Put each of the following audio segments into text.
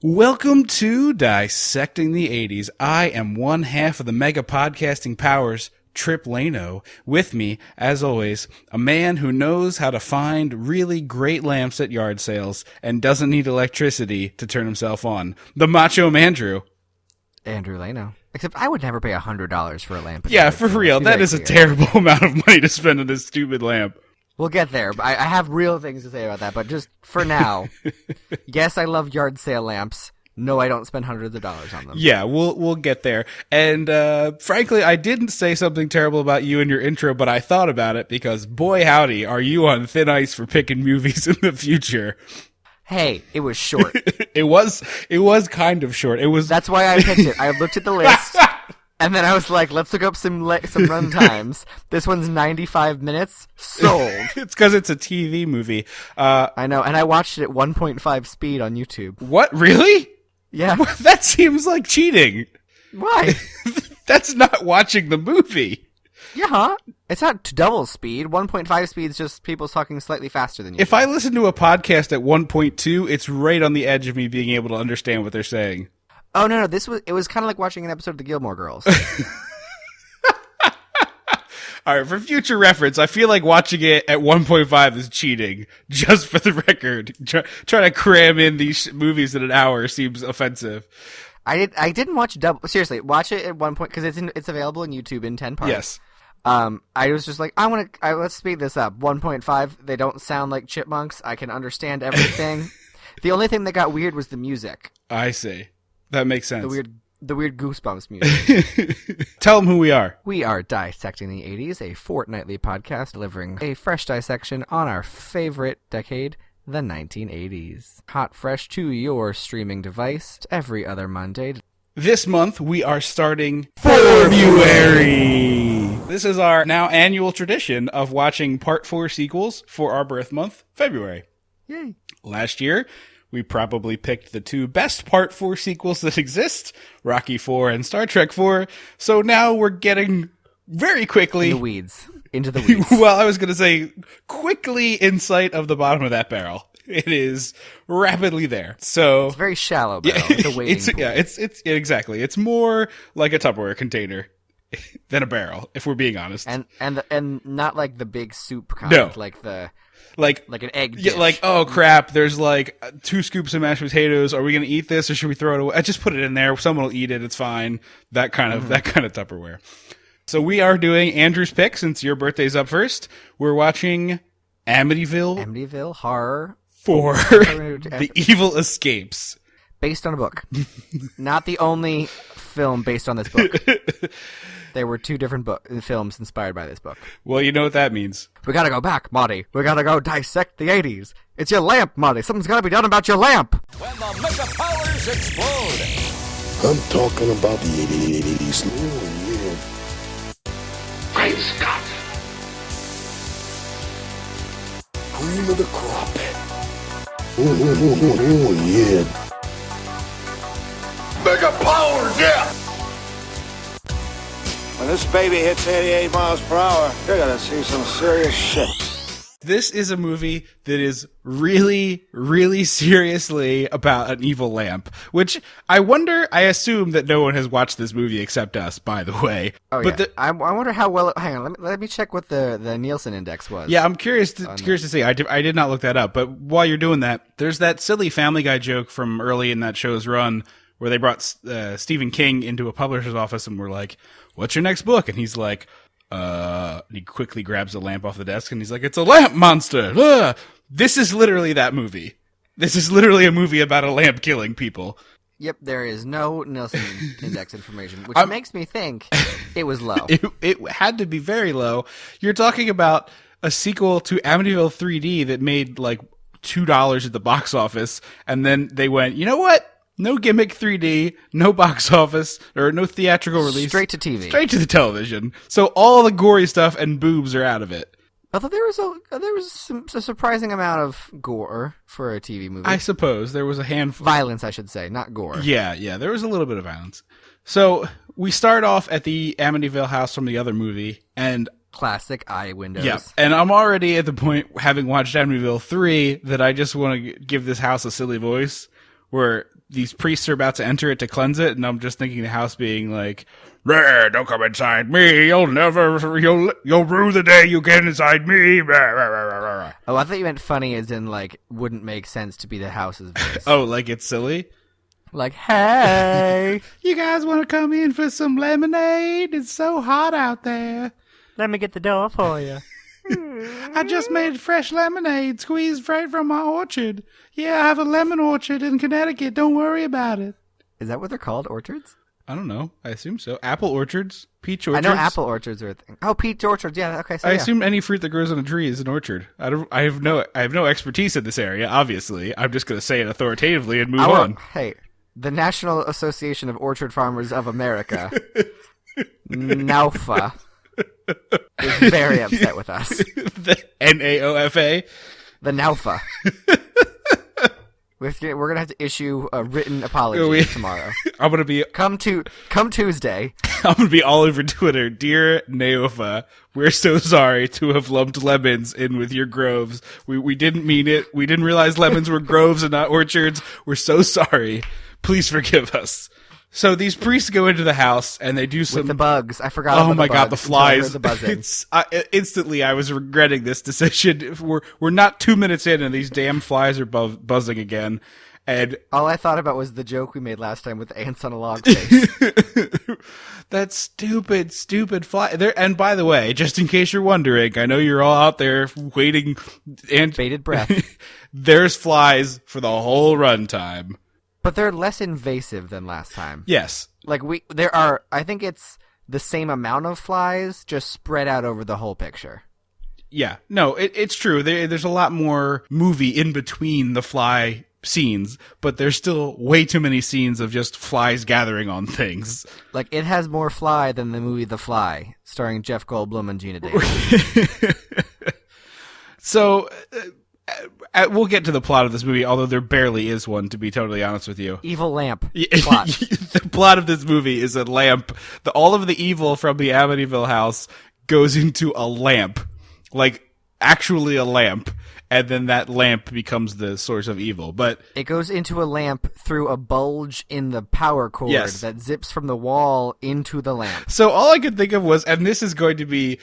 Welcome to Dissecting the 80s. I am one half of the mega podcasting powers, Trip Lano. With me, as always, a man who knows how to find really great lamps at yard sales and doesn't need electricity to turn himself on. The Macho Mandrew. Andrew Lano. Except I would never pay $100 for a lamp. Yeah, for real. That is a terrible amount of money to spend on this stupid lamp. We'll get there. I have real things to say about that, but just for now, yes, I love yard sale lamps. No, I don't spend hundreds of dollars on them. Yeah, we'll get there. And frankly, I didn't say something terrible about you in your intro, but I thought about it because, boy howdy, are you on thin ice for picking movies in the future. Hey, it was short. It was kind of short. That's why I picked it. I looked at the list. And then I was like, let's look up some run times. This one's 95 minutes. Sold. It's because it's a TV movie. I know, and I watched it at 1.5 speed on YouTube. What? Really? Yeah. That seems like cheating. Why? That's not watching the movie. Yeah. It's not double speed. 1.5 speed is just people talking slightly faster than you. If I listen to a podcast at 1.2, it's right on the edge of me being able to understand what they're saying. Oh, no, it was kind of like watching an episode of The Gilmore Girls. All right, for future reference, I feel like watching it at 1.5 is cheating, just for the record. Trying to cram in these movies in an hour seems offensive. I didn't watch double. Seriously, watch it at one point, because it's available on YouTube in 10 parts. Yes. I was just like, let's speed this up. 1.5, they don't sound like chipmunks. I can understand everything. The only thing that got weird was the music. I see. That makes sense. The weird Goosebumps music. Tell them who we are. We are Dissecting the 80s, a fortnightly podcast delivering a fresh dissection on our favorite decade, the 1980s. Hot fresh to your streaming device every other Monday. This month, we are starting February. This is our now annual tradition of watching Part 4 sequels for our birth month, February. Yay. Last year, we probably picked the two best Part 4 sequels that exist, Rocky IV and Star Trek IV. So now we're getting very quickly... Into the weeds. Well, I was going to say, quickly in sight of the bottom of that barrel. It is rapidly there. So it's very shallow barrel. It's a wading pool. Yeah, it's exactly. It's more like a Tupperware container than a barrel, if we're being honest. And not like the big soup kind. No. Like an egg dish. Yeah, like, oh crap, there's like 2 scoops of mashed potatoes. Are we going to eat this or should we throw it away? I just put it in there. Someone will eat it. It's fine. That kind of Tupperware. So we are doing Andrew's pick since your birthday's up first. We're watching Amityville Horror 4 The Evil Escapes. Based on a book. Not the only film based on this book. There were 2 different films inspired by this book. Well, you know what that means. We gotta go back, Marty. We gotta go dissect the 80s. It's your lamp, Marty. Something's gotta be done about your lamp. When the mega powers explode. I'm talking about the 80s. Oh, yeah. Great Scott! Cream of the crop. Oh, yeah. Mega powers, yeah! When this baby hits 88 miles per hour, you're gonna see some serious shit. This is a movie that is really, really seriously about an evil lamp, which I assume that no one has watched this movie except us, by the way. Oh, but yeah. I wonder how well hang on, let me check what the Nielsen index was. Yeah, I'm curious to see. I did not look that up, but while you're doing that, there's that silly Family Guy joke from early in that show's run where they brought Stephen King into a publisher's office and were like, "What's your next book?" And he's like, and he quickly grabs a lamp off the desk and he's like, "It's a lamp monster." This is literally that movie. This is literally a movie about a lamp killing people. Yep, there is no Nielsen index information, which makes me think it was low. It had to be very low. You're talking about a sequel to Amityville 3D that made like $2 at the box office, and then they went, you know what? No gimmick 3D, no box office, or no theatrical release. Straight to TV. Straight to the television. So all the gory stuff and boobs are out of it. Although there was a surprising amount of gore for a TV movie. I suppose there was a handful. Violence, I should say, not gore. Yeah, there was a little bit of violence. So we start off at the Amityville house from the other movie, and classic eye windows. Yeah, and I'm already at the point, having watched Amityville 3, that I just want to give this house a silly voice, where these priests are about to enter it to cleanse it, and I'm just thinking the house being like, "Rah, don't come inside me. You'll rue the day you get inside me." Rah, rah, rah, rah, rah. Oh, I thought you meant funny as in, like, wouldn't make sense to be the house's voice. Oh, like it's silly? Like, hey, You guys want to come in for some lemonade? It's so hot out there. let me get the door for you. I just made fresh lemonade squeezed right from my orchard. Yeah, I have a lemon orchard in Connecticut. Don't worry about it. Is that what they're called, orchards? I don't know. I assume so. Apple orchards, peach orchards. I know apple orchards are a thing. Oh, peach orchards. Yeah, okay. So I yeah. assume any fruit that grows on a tree is an orchard. I have no expertise in this area. Obviously, I'm just going to say it authoritatively and move on. Hey, the National Association of Orchard Farmers of America, NAOFA, is very upset with us. The NAOFA. The NAOFA. We're gonna have to issue a written apology tomorrow. I'm gonna be Come Tuesday. I'm gonna be all over Twitter. Dear NAOFA, we're so sorry to have lumped lemons in with your groves. We didn't mean it. We didn't realize lemons were groves and not orchards. We're so sorry. Please forgive us. So these priests go into the house and they do some With the bugs. I forgot Oh about my the god, bugs the until I heard flies. the buzzing. Instantly I was regretting this decision. We're not 2 minutes in and these damn flies are buzzing again. And All I thought about was the joke we made last time with the ants on a log face. that stupid fly there. And by the way, just in case you're wondering, I know you're all out there waiting and Bated breath. there's flies for the whole runtime. But they're less invasive than last time. Yes. Like I think it's the same amount of flies, just spread out over the whole picture. Yeah. No, it's true. There's a lot more movie in between the fly scenes, but there's still way too many scenes of just flies gathering on things. Like, it has more fly than the movie The Fly, starring Jeff Goldblum and Gina Davis. So, we'll get to the plot of this movie, although there barely is one, to be totally honest with you. Evil lamp. Plot. The plot of this movie is a lamp. All of the evil from the Amityville house goes into a lamp. Like, actually a lamp. And then that lamp becomes the source of evil. But It goes into a lamp through a bulge in the power cord Yes. that zips from the wall into the lamp. so all I could think of was, and this is going to be,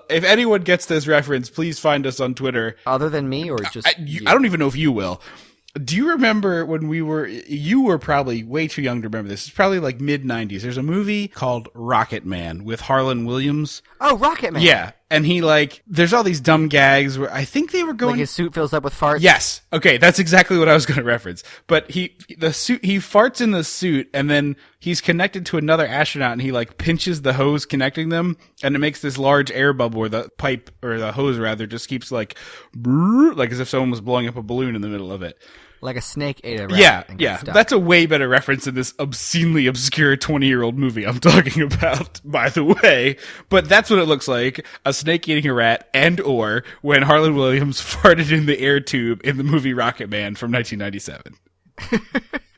if anyone gets this reference, please find us on Twitter. Other than me, or just you? I don't even know if you will. Do you remember when you were probably way too young to remember this. It's probably like mid-90s. There's a movie called Rocket Man with Harlan Williams. Oh, Rocket Man. Yeah. And he there's all these dumb gags where I think they were going. Like his suit fills up with farts. Yes. Okay, that's exactly what I was going to reference. But he farts in the suit and then he's connected to another astronaut and he pinches the hose connecting them and it makes this large air bubble where the pipe or the hose rather just keeps brrr, like as if someone was blowing up a balloon in the middle of it. Like a snake ate a rat. Yeah, and got yeah. stuck. That's a way better reference than this obscenely obscure 20-year-old movie I'm talking about, by the way. But that's what it looks like. A snake eating a rat or when Harlan Williams farted in the air tube in the movie Rocket Man from 1997.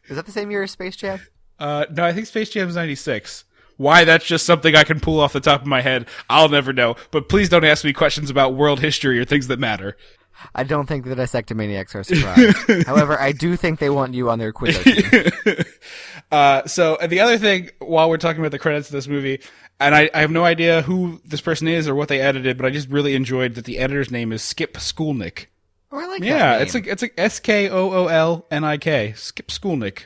Is that the same year as Space Jam? No, I think Space Jam is 96. Why that's just something I can pull off the top of my head, I'll never know. But please don't ask me questions about world history or things that matter. I don't think the Dissectomaniacs are surprised. However, I do think they want you on their quiz team. So the other thing, while we're talking about the credits of this movie, and I have no idea who this person is or what they edited, but I just really enjoyed that the editor's name is Skip Skulnick. Oh, I like that Yeah, name. it's like Skoolnik. Skip Skulnick.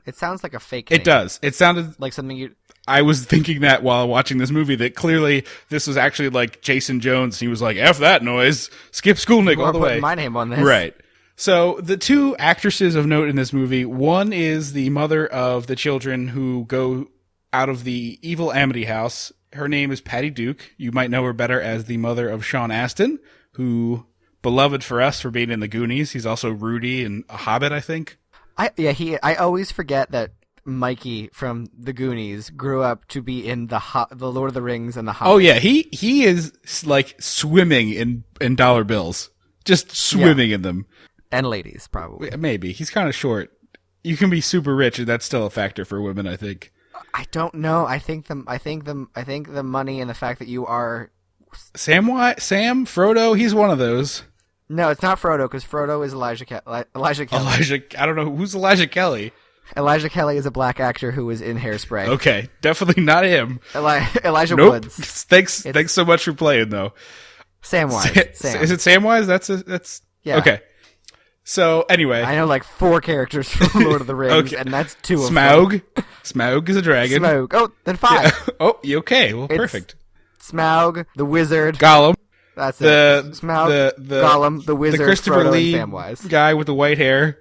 It sounds like a fake It name. does. It sounded Like something you... I was thinking that while watching this movie, that clearly this was actually like Jason Jones. He was like, F that noise. Skip Skulnick all the way. putting my name on this. Right. So the two actresses of note in this movie, one is the mother of the children who go out of the evil Amity house. Her name is Patty Duke. You might know her better as the mother of Sean Astin, who beloved for us for being in the Goonies. He's also Rudy in A Hobbit, I think. I always forget that Mikey from the Goonies grew up to be in the Lord of the Rings and the Hobbit. Oh yeah, he is like swimming in dollar bills, just swimming in them. And ladies, probably. Maybe he's kind of short. You can be super rich, and that's still a factor for women, I think. I don't know. I think the money and the fact that you are... Sam Frodo, he's one of those. No, it's not Frodo, because Frodo is Elijah Kelly. I don't know. Who's Elijah Kelly? Elijah Kelly is a black actor who was in Hairspray. Okay, definitely not him. Elijah Nope. Woods. Thanks so much for playing, though. Samwise. Sam. Is it Samwise? That's Yeah. Okay. So, anyway. I know like 4 characters from Lord of the Rings, Okay. and that's 2 of them. Smaug is a dragon. Smaug. Oh, then 5. Oh, okay. Well, It's perfect. Smaug, the wizard. Gollum. That's The it. Smaug, Gollum, the wizard, the Christopher Frodo, Lee and Samwise. guy with the white hair.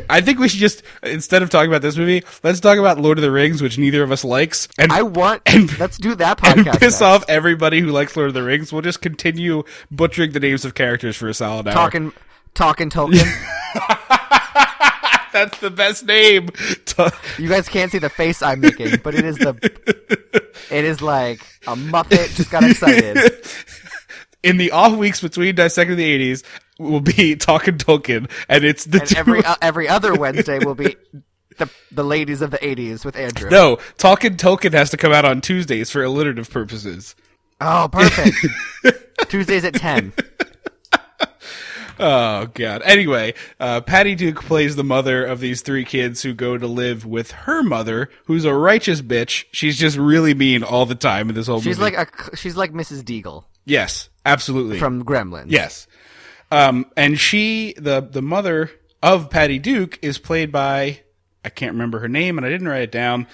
I think we should just, instead of talking about this movie, let's talk about Lord of the Rings, which neither of us likes. And Let's do that podcast. and piss next. off everybody who likes Lord of the Rings. We'll just continue butchering the names of characters for a solid hour. Talking Tolkien. That's the best name. You guys can't see the face I'm making, but it is like a Muppet just got excited. In the off weeks between Dissecting the 80s, will be Talking Tolkien, and it's the And every other Wednesday will be the ladies of the 80s with Andrew. No, Talking Tolkien has to come out on Tuesdays for alliterative purposes. Oh, perfect. Tuesdays at 10. Oh, God. Anyway, Patty Duke plays the mother of these 3 kids who go to live with her mother, who's a righteous bitch. She's just really mean all the time in this whole movie. She's like Mrs. Deagle. Yes, absolutely. From Gremlins. Yes. And she, the mother of Patty Duke, is played by, I can't remember her name, and I didn't write it down,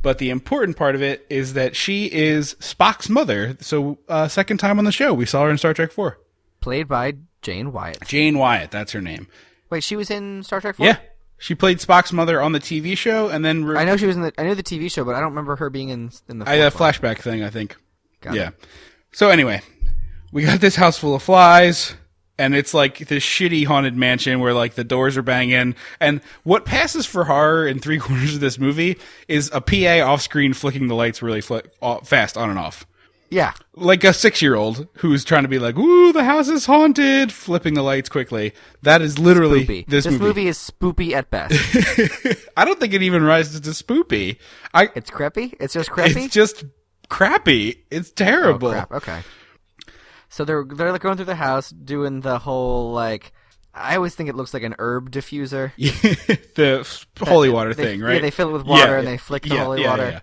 but the important part of it is that she is Spock's mother. So, second time on the show, we saw her in Star Trek 4. Played by Jane Wyatt. Jane Wyatt, that's her name. Wait, she was in Star Trek 4? Yeah. She played Spock's mother on the TV show, and then... I know she was I knew the TV show, but I don't remember her being in the flashback thing, I think. Got yeah. it. So anyway, we got this house full of flies, and it's like this shitty haunted mansion where like the doors are banging, and what passes for horror in 3/4 of this movie is a PA off screen flicking the lights really fast on and off. Yeah. Like a 6-year-old who's trying to be like, "Ooh, the house is haunted," flipping the lights quickly. That is literally Spoopy. this movie. This movie is spoopy at best. I don't think it even rises to spoopy. It's creepy? It's just creepy? It's just crappy. It's terrible. Oh, crap. Okay. So they're like going through the house doing the whole like I always think it looks like an herb diffuser. The holy water thing, right? Yeah, they fill it with water and they flick the holy water. Yeah.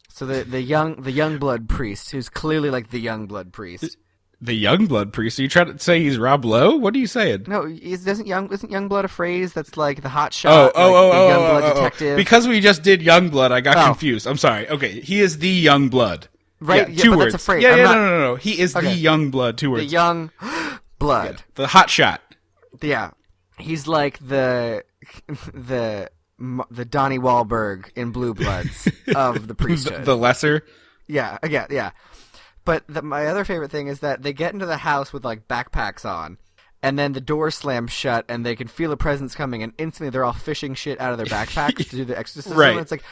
So the young blood priest, who's clearly like the young blood priest. The young blood priest? Are you trying to say he's Rob Lowe? What are you saying? No, isn't young blood a phrase that's like the hot shot? The young blood detective. Because we just did young blood, I got confused. I'm sorry. Okay, he is the young blood. Right? Yeah, 2 but words. that's a phrase. No. He is the young blood. 2 words. The young blood. Yeah, the hot shot. Yeah, he's like the Donnie Wahlberg in Blue Bloods of the priesthood. The lesser. Yeah. But my other favorite thing is that they get into the house with like backpacks on, and then the door slams shut, and they can feel a presence coming, and instantly they're all fishing shit out of their backpacks to do the exorcism. Right. It's like,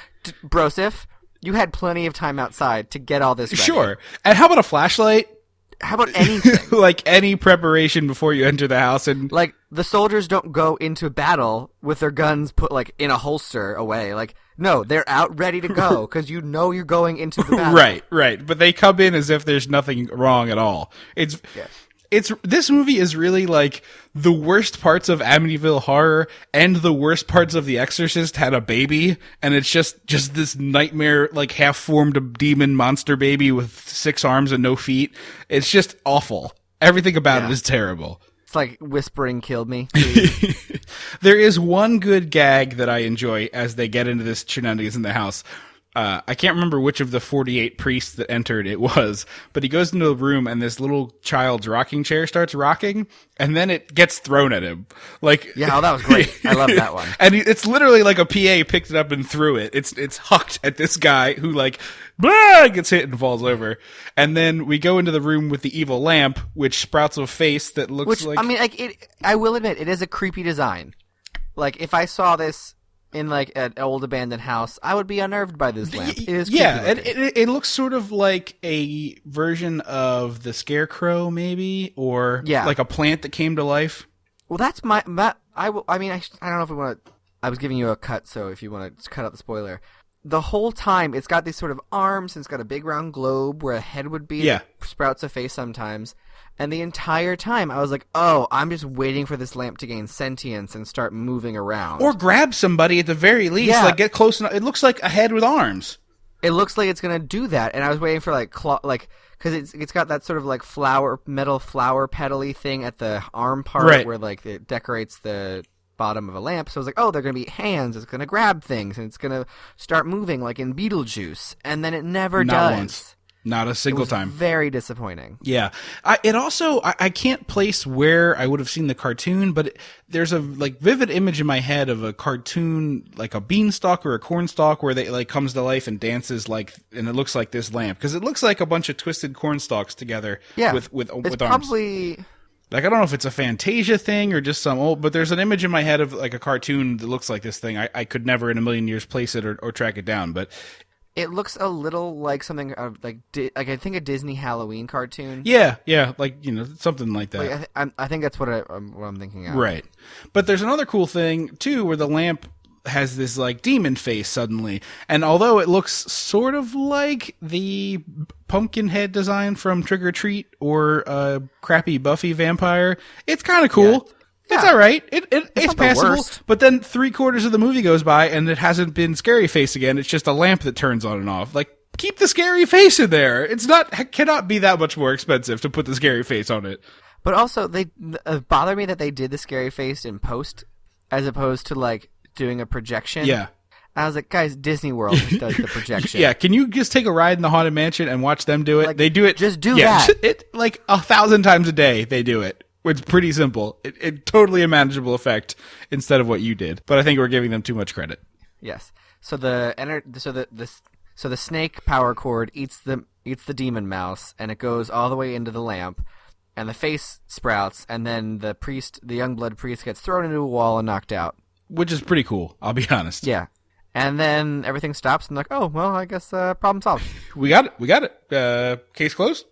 Brosif, you had plenty of time outside to get all this ready. Sure. And how about a flashlight? How about anything? Like any preparation before you enter the house, and like the soldiers don't go into battle with their guns put like in a holster away. Like no, they're out ready to go because you know you're going into the battle. Right. But they come in as if there's nothing wrong at all. It's this movie is really like the worst parts of Amityville Horror and the worst parts of The Exorcist had a baby, and it's just this nightmare, like half-formed demon monster baby with 6 arms and no feet. It's just awful. Everything about it is terrible. It's like Whispering killed me. There is one good gag that I enjoy as they get into this shenanigans in the house. I can't remember which of the 48 priests that entered it was, but he goes into a room and this little child's rocking chair starts rocking, and then it gets thrown at him. Like, yeah, that was great. I love that one. And it's literally like a PA picked it up and threw it. It's hucked at this guy who like, blah, gets hit and falls over. And then we go into the room with the evil lamp, which sprouts a face that looks like... I mean, like, I will admit, it is a creepy design. Like, if I saw this in like an old abandoned house, I would be unnerved by this lamp. It is creepy looking. It looks sort of like a version of the Scarecrow, maybe, or like a plant that came to life. Well, that's I don't know if we want to. I was giving you a cut, so if you want to cut out the spoiler, the whole time it's got these sort of arms and it's got a big round globe where a head would be. Yeah. That sprouts a face sometimes. And the entire time I was like, oh, I'm just waiting for this lamp to gain sentience and start moving around. Or grab somebody at the very least. Yeah. Like, get close enough. It looks like a head with arms. It looks like it's going to do that. And I was waiting for because it's got that sort of like metal flower petal-y thing at the arm part Right. where like it decorates the bottom of a lamp. So I was like, oh, they're going to be hands. It's going to grab things and it's going to start moving like in Beetlejuice. And then it never Not does. once. Not a single time. Very disappointing. Yeah. I can't place where I would have seen the cartoon, but there's a like vivid image in my head of a cartoon, like a beanstalk or a cornstalk where they like comes to life and dances like, and it looks like this lamp. Cause it looks like a bunch of twisted cornstalks together. Yeah. With It's arms. probably... Like, I don't know if it's a Fantasia thing or just some old, but there's an image in my head of like a cartoon that looks like this thing. I could never in a million years place it or track it down, but It looks a little like something like I think a Disney Halloween cartoon. yeah, like, something like that. Like, I think that's what I'm thinking of. Right. But there's another cool thing, too, where the lamp has this, like, demon face suddenly. And although it looks sort of like the pumpkin head design from Trick or Treat or crappy Buffy vampire, it's kind of cool. Yeah. It's all right. It's not the passable. worst. But then 3/4 of the movie goes by and it hasn't been scary face again. It's just a lamp that turns on and off. Like, keep the scary face in there. Cannot be that much more expensive to put the scary face on it. But also, they bother me that they did the scary face in post as opposed to like doing a projection. Yeah. I was like, guys, Disney World does the projection. Yeah, can you just take a ride in the Haunted Mansion and watch them do it? Like, they do it. just do that. It like 1,000 times a day. They do it. It's pretty simple. It totally a manageable effect instead of what you did. But I think we're giving them too much credit. Yes. So the snake power cord eats the demon mouse, and it goes all the way into the lamp, and the face sprouts, and then the young blood priest gets thrown into a wall and knocked out. Which is pretty cool, I'll be honest. Yeah. And then everything stops, and like, oh, well, I guess problem solved. We got it. Case closed.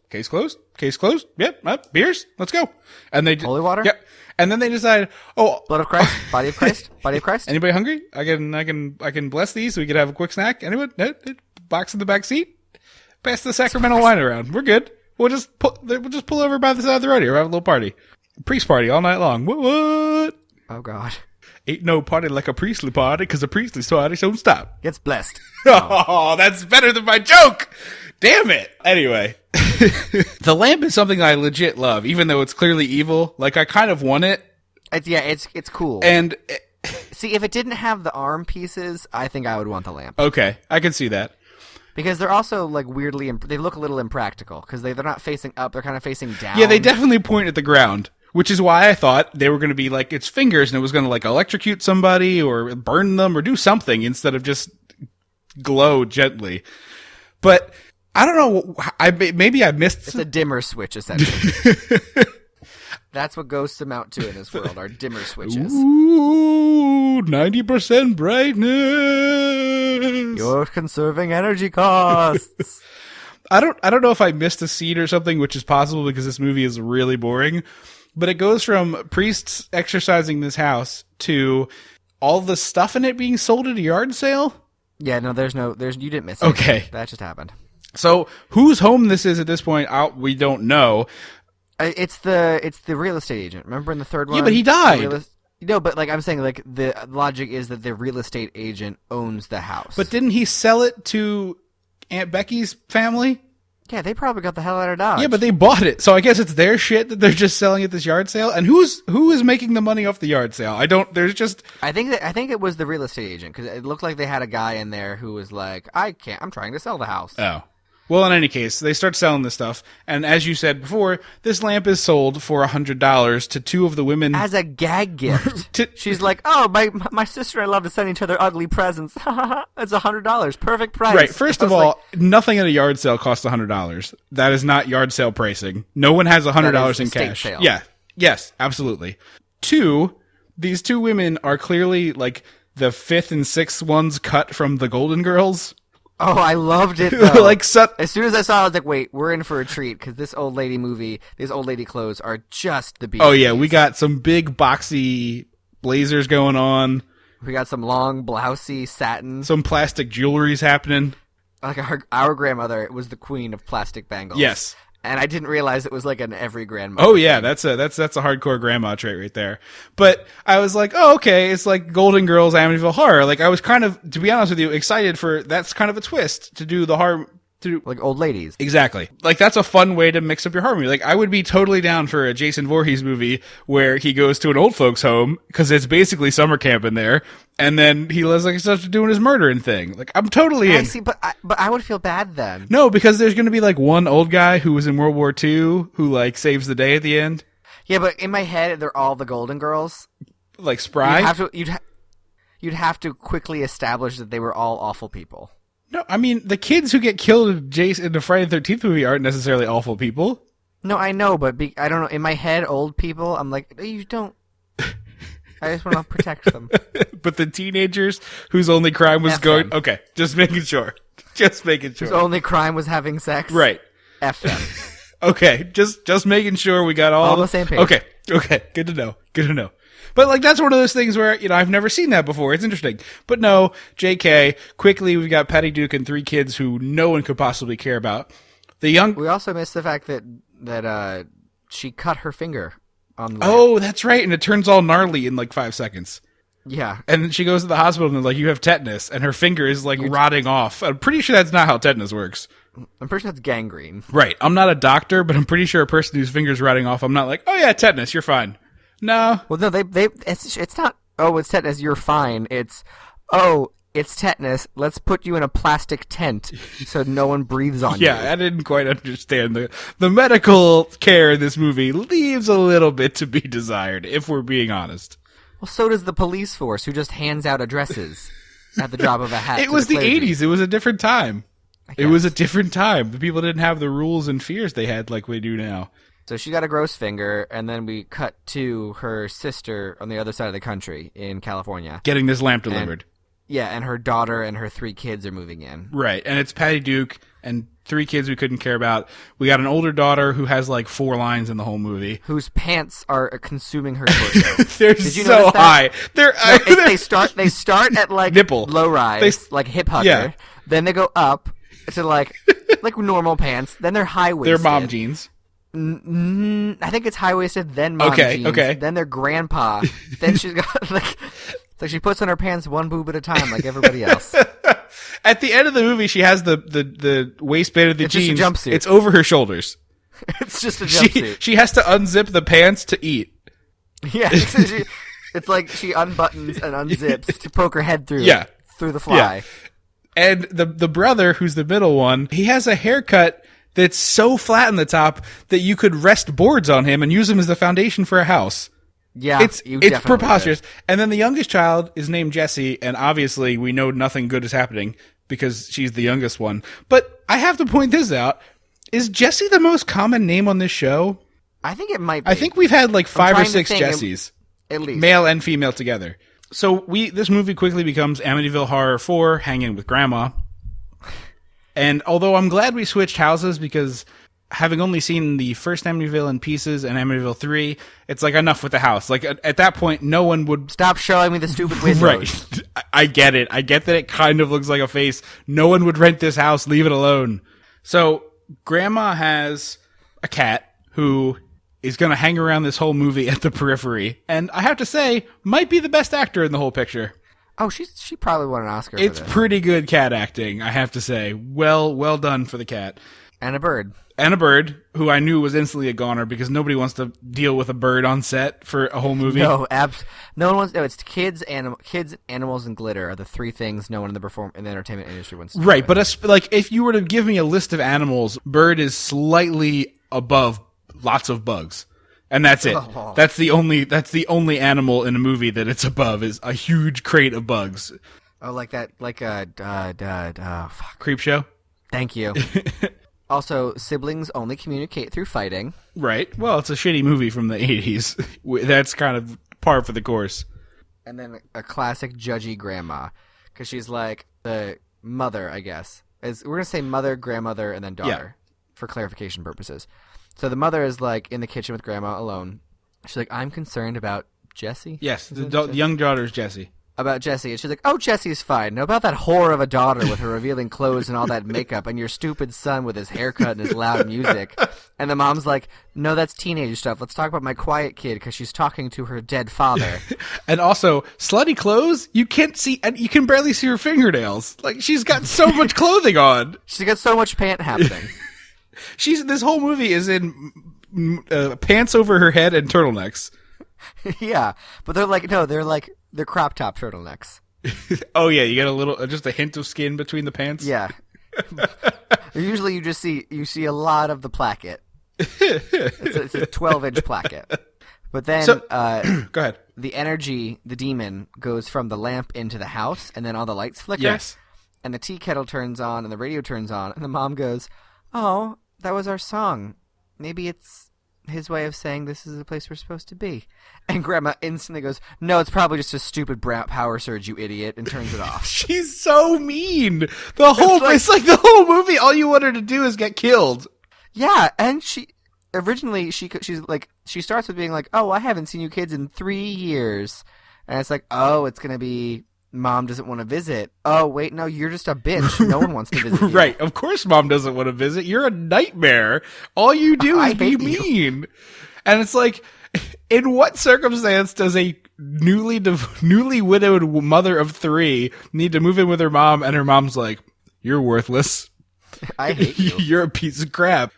Yep, beers, let's go. And they Holy water? Yep. And then they decide, Blood of Christ, body of Christ, body of Christ. anybody hungry? I can bless these so we could have a quick snack. Anyone? No? Box in the back seat. Pass the Sacramento wine around. We're good. We'll just pull over by the side of the road here. We'll have a little party. Priest party all night long. What? Oh, God. Ain't no party like a priestly party, because a priestly party don't stop. Gets blessed. Oh, that's better than my joke. Damn it. Anyway. The lamp is something I legit love, even though it's clearly evil. Like, I kind of want it. It's cool. And, See, if it didn't have the arm pieces, I think I would want the lamp. okay, I can see that. Because they're also, like, weirdly... they look a little impractical, because they're not facing up, they're kind of facing down. Yeah, they definitely point at the ground, which is why I thought they were going to be like its fingers and it was going to like electrocute somebody or burn them or do something instead of just glow gently. But I don't know. Maybe I missed. It's a dimmer switch, essentially. That's what ghosts amount to in this world, are dimmer switches. Ooh, 90% brightness. You're conserving energy costs. I don't know if I missed a scene or something, which is possible because this movie is really boring. But it goes from priests exercising this house to all the stuff in it being sold at a yard sale. Yeah, no, you didn't miss it. Okay. That just happened. So whose home this is at this point, we don't know. It's the real estate agent. Remember in the third one? Yeah, but he died. No, but like I'm saying, like the logic is that the real estate agent owns the house. But didn't he sell it to Aunt Becky's family? Yeah, they probably got the hell out of Dodge. Yeah, but they bought it, so I guess it's their shit that they're just selling at this yard sale. And who is making the money off the yard sale? I think it was the real estate agent because it looked like they had a guy in there who was like, I'm trying to sell the house. Oh. Well, in any case, they start selling this stuff, and as you said before, this lamp is sold for $100 to two of the women. As a gag gift. She's like, oh, my sister and I love to send each other ugly presents. It's $100. Perfect price. Right. First of all, nothing at a yard sale costs $100. That is not yard sale pricing. No one has $100 in cash. Sale. Yeah. Yes, absolutely. Two, these two women are clearly like the fifth and sixth ones cut from the Golden Girls. Oh, I loved it, though. As soon as I saw it, I was like, wait, we're in for a treat, because this old lady movie, these old lady clothes are just the beat. Oh, yeah, we got some big boxy blazers going on. We got some long, blousey satin. Some plastic jewelry's happening. Like our grandmother was the queen of plastic bangles. Yes. And I didn't realize it was like an every grandmother. Oh yeah, that's a hardcore grandma trait right there. But I was like, oh okay, it's like Golden Girls Amityville Horror. Like I was kind of, to be honest with you, excited for that's kind of a twist to do the horror. Like old ladies. Exactly. Like that's a fun way to mix up your horror movie. Like I would be totally down for a Jason Voorhees movie where he goes to an old folks home because it's basically summer camp in there, and then he lives like he starts doing his murdering thing. Like I'm totally in. I see, but I would feel bad then. No, because there's going to be like one old guy who was in World War II who like saves the day at the end. Yeah, but in my head they're all the Golden Girls. Like Spry. You'd have to quickly establish that they were all awful people. No, I mean, the kids who get killed in the Friday the 13th movie aren't necessarily awful people. No, I know, but I don't know. In my head, old people, I'm like, you don't. I just want to protect them. But the teenagers whose only crime was going... Okay, just making sure. Just making sure. Whose only crime was having sex? Right. F them. Okay, just making sure we got all the same page. Okay, good to know. But, like, that's one of those things where, you know, I've never seen that before. It's interesting. But no, JK, quickly, we've got Patty Duke and 3 kids who no one could possibly care about. We also missed the fact that she cut her finger on the lamp. Oh, that's right. And it turns all gnarly in, like, 5 seconds. Yeah. And then she goes to the hospital and they're like, you have tetanus. And her finger is, like, rotting off. I'm pretty sure that's not how tetanus works. I'm pretty sure that's gangrene. Right. I'm not a doctor, but I'm pretty sure a person whose finger's rotting off, I'm not like, oh, yeah, tetanus, you're fine. No. Well, no, it's not, oh, it's tetanus, you're fine. It's tetanus, let's put you in a plastic tent so no one breathes on you. Yeah, I didn't quite understand. The medical care in this movie leaves a little bit to be desired, if we're being honest. Well, so does the police force, who just hands out addresses at the drop of a hat. It was the 80s. It was a different time. It was a different time. The people didn't have the rules and fears they had like we do now. So she got a gross finger, and then we cut to her sister on the other side of the country in California. Getting this lamp delivered. And her daughter and her 3 kids are moving in. Right, and it's Patty Duke and 3 kids we couldn't care about. We got an older daughter who has like 4 lines in the whole movie. Whose pants are consuming her torso. They're so high. They start at like nipple. Low rise, like hip hugger. Yeah. Then they go up to like normal pants. Then they're high waisted. They're mom jeans. I think it's high-waisted, then mom jeans, then their grandpa, then she's got, like, it's like she puts on her pants one boob at a time, like everybody else. At the end of the movie, she has the waistband of the jeans. Just a jumpsuit. It's over her shoulders. It's just a jumpsuit. She has to unzip the pants to eat. Yeah, it's like she unbuttons and unzips to poke her head through the fly. Yeah. And the brother, who's the middle one, he has a haircut that's so flat in the top that you could rest boards on him and use them as the foundation for a house. Yeah, it's preposterous. And then the youngest child is named Jessie, and obviously we know nothing good is happening because she's the youngest one. But I have to point this out. Is Jessie the most common name on this show? I think it might be. I think we've had like 5 or 6 Jessies. At least. Male and female together. So this movie quickly becomes Amityville Horror 4, Hanging with Grandma. And although I'm glad we switched houses because having only seen the first Amityville in pieces and Amityville 3, it's like enough with the house. Like at that point, no one would... Stop showing me the stupid windows. Right. I get it. I get that it kind of looks like a face. No one would rent this house. Leave it alone. So Grandma has a cat who is going to hang around this whole movie at the periphery. And I have to say, might be the best actor in the whole picture. Oh, she probably won an Oscar. It's pretty good cat acting, I have to say. Well done for the cat. And a bird. And a bird, who I knew was instantly a goner because nobody wants to deal with a bird on set for a whole movie. No, no one wants. No, it's kids, animals, and glitter are the 3 things no one in the entertainment industry wants to do. Right, but like if you were to give me a list of animals, bird is slightly above lots of bugs. And that's it. Oh. That's the only animal in a movie that it's above is a huge crate of bugs. Oh, like that, like Creep Show? Thank you. Also, siblings only communicate through fighting. Right. Well, it's a shitty movie from the 80s. That's kind of par for the course. And then a classic judgy grandma, because she's like the mother, I guess. We're going to say mother, grandmother, and then daughter for clarification purposes. So the mother is like in the kitchen with grandma alone. She's like, I'm concerned about Jessie. Yes, the young daughter is Jessie. about Jessie, and she's like, "Oh, Jessie's fine. Now about that whore of a daughter with her revealing clothes and all that makeup, and your stupid son with his haircut and his loud music." And the mom's like, "No, that's teenage stuff. Let's talk about my quiet kid because she's talking to her dead father." And also, slutty clothes, you can't see, and you can barely see her fingernails. Like, she's got so much clothing on. She's got so much pant happening. This whole movie is in pants over her head and turtlenecks. Yeah, but they're crop top turtlenecks. Oh yeah, you get just a hint of skin between the pants. Yeah. Usually you see a lot of the placket. It's a 12-inch placket. But then go ahead. The energy, the demon, goes from the lamp into the house, and then all the lights flicker. Yes. And the tea kettle turns on, and the radio turns on, and the mom goes, "Oh, that was our song. Maybe it's his way of saying this is the place we're supposed to be." And Grandma instantly goes, "No, it's probably just a stupid power surge, you idiot," and turns it off. She's so mean. It's like the whole movie, all you want her to do is get killed. Yeah, and she starts with being like, "Oh, I haven't seen you kids in 3 years," and it's like, "Oh, it's gonna be Mom doesn't want to visit." Oh, wait, no, you're just a bitch. No one wants to visit you. Right, of course Mom doesn't want to visit. You're a nightmare. All you do is be mean. And it's like, in what circumstance does a newly widowed mother of 3 need to move in with her mom, and her mom's like, "You're worthless. I hate you. You're a piece of crap."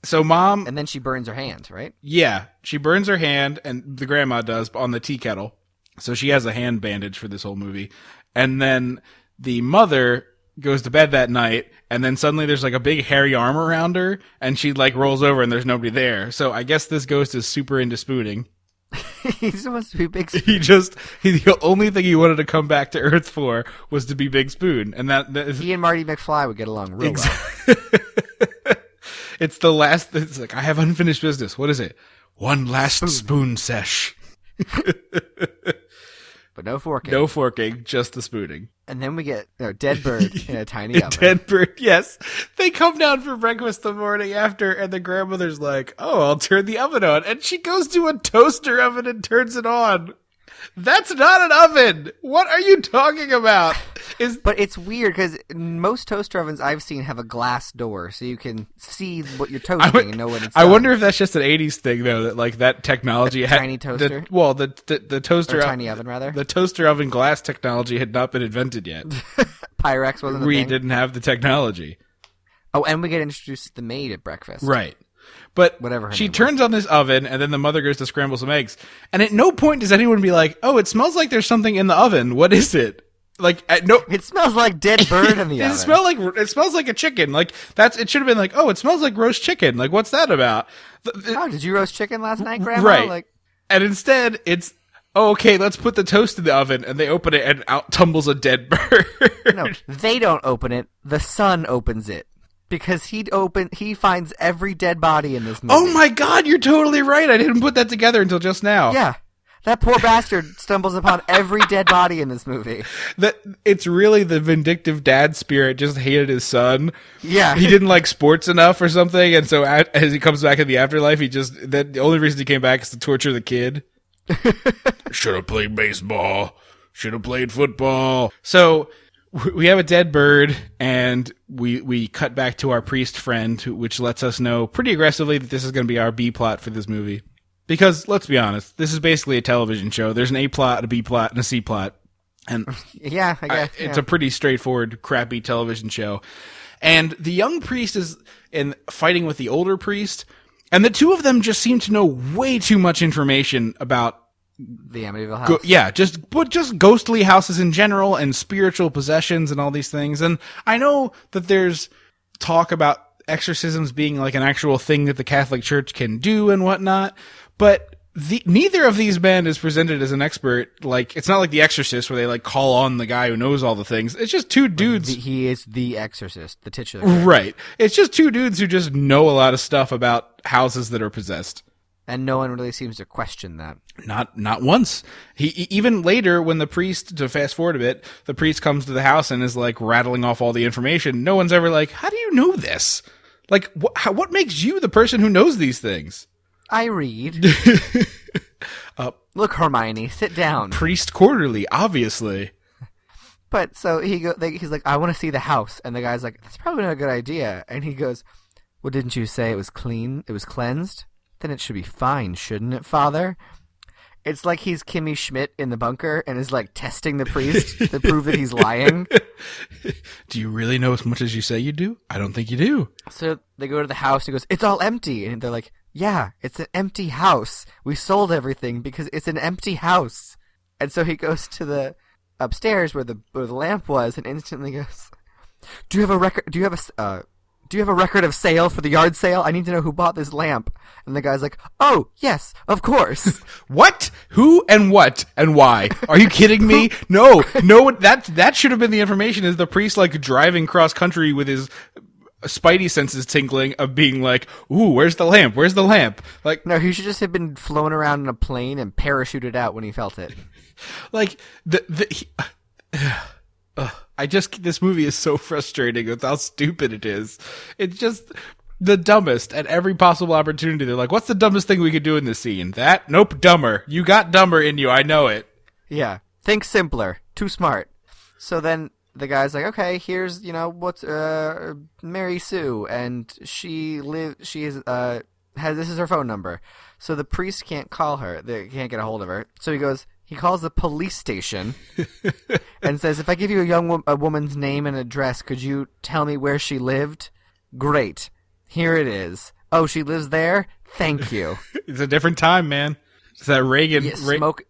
So Mom... And then she burns her hand, right? Yeah, she burns her hand, and the grandma does, on the tea kettle. So she has a hand bandage for this whole movie. And then the mother goes to bed that night, and then suddenly there's like a big hairy arm around her, and she like rolls over and there's nobody there. So I guess this ghost is super into spooning. He's supposed to be Big Spoon. The only thing he wanted to come back to Earth for was to be Big Spoon. And he and Marty McFly would get along real well. It's like, I have unfinished business. What is it? One last spoon sesh. But no forking. No forking, just the spooning. And then we get dead bird in a tiny oven. Dead bird, yes. They come down for breakfast the morning after, and the grandmother's like, "Oh, I'll turn the oven on." And she goes to a toaster oven and turns it on. That's not an oven! What are you talking about? But it's weird, because most toaster ovens I've seen have a glass door, so you can see what you're toasting and know when it's done. I wonder if that's just an 80s thing, though, that like that technology had... Tiny toaster? The toaster... Or tiny oven, rather? The toaster oven glass technology had not been invented yet. Pyrex wasn't a thing? We didn't have the technology. Oh, and we get introduced to the maid at breakfast. Right. But whatever she turns on this oven, and then the mother goes to scramble some eggs. And at no point does anyone be like, "Oh, it smells like there's something in the oven. What is it?" Like, it smells like dead bird in the oven. It smells like a chicken. Like, it should have been like, "Oh, it smells like roast chicken." Like, what's that about? Oh, did you roast chicken last night, Grandma? Right. And instead, it's, "Oh, okay, let's put the toast in the oven," and they open it, and out tumbles a dead bird. No, they don't open it. The son opens it. Because he finds every dead body in this movie. Oh my God, you're totally right. I didn't put that together until just now. Yeah. That poor bastard stumbles upon every dead body in this movie. It's really the vindictive dad spirit just hated his son. Yeah. He didn't like sports enough or something, and so as he comes back in the afterlife, the only reason he came back is to torture the kid. Should have played baseball. Should have played football. So... we have a dead bird, and we cut back to our priest friend, which lets us know pretty aggressively that this is going to be our B plot for this movie. Because, let's be honest, this is basically a television show. There's an A plot, a B plot, and a C plot. And yeah, I guess. It's a pretty straightforward, crappy television show. And the young priest is fighting with the older priest, and the two of them just seem to know way too much information about the Amityville house. Just ghostly houses in general and spiritual possessions and all these things. And I know that there's talk about exorcisms being like an actual thing that the Catholic Church can do and whatnot, but neither of these men is presented as an expert. Like, it's not like The Exorcist where they like call on the guy who knows all the things. It's just two dudes. He is the exorcist, the titular. Right. It's just two dudes who just know a lot of stuff about houses that are possessed. And no one really seems to question that. Not once. Even later, when the priest, to fast forward a bit, the priest comes to the house and is like rattling off all the information. No one's ever like, "How do you know this? Like, what makes you the person who knows these things?" I read. Look, Hermione, sit down. Priest Quarterly, obviously. But so he's like, I want to see the house. And the guy's like, that's probably not a good idea. And he goes, well, didn't you say it was clean? It was cleansed? Then it should be fine, shouldn't it, Father? It's like he's Kimmy Schmidt in the bunker and is like testing the priest to prove that he's lying. Do you really know as much as you say you do? I don't think you do. So they go to the house and he goes, it's all empty. And they're like, yeah, it's an empty house. We sold everything because it's an empty house. And so he goes to the upstairs where the lamp was and instantly goes, do you have a record of sale for the yard sale? I need to know who bought this lamp. And the guy's like, oh, yes, of course. What? Who and what and why? Are you kidding me? No, that should have been the information. Is the priest like driving cross country with his spidey senses tingling of being like, ooh, where's the lamp? Where's the lamp? Like, no, he should just have been flown around in a plane and parachuted out when he felt it. Like this movie is so frustrating with how stupid it is. It's just the dumbest at every possible opportunity. They're like, what's the dumbest thing we could do in this scene? That? Nope, dumber. You got dumber in you. I know it. Yeah. Think simpler. Too smart. So then the guy's like, okay, here's, what's, Mary Sue. And this is her phone number. So the priest can't call her. They can't get a hold of her. So he calls the police station and says, if I give you a woman's name and address, could you tell me where she lived? Great. Here it is. Oh, she lives there? Thank you. It's a different time, man. It's that Reagan. Yeah,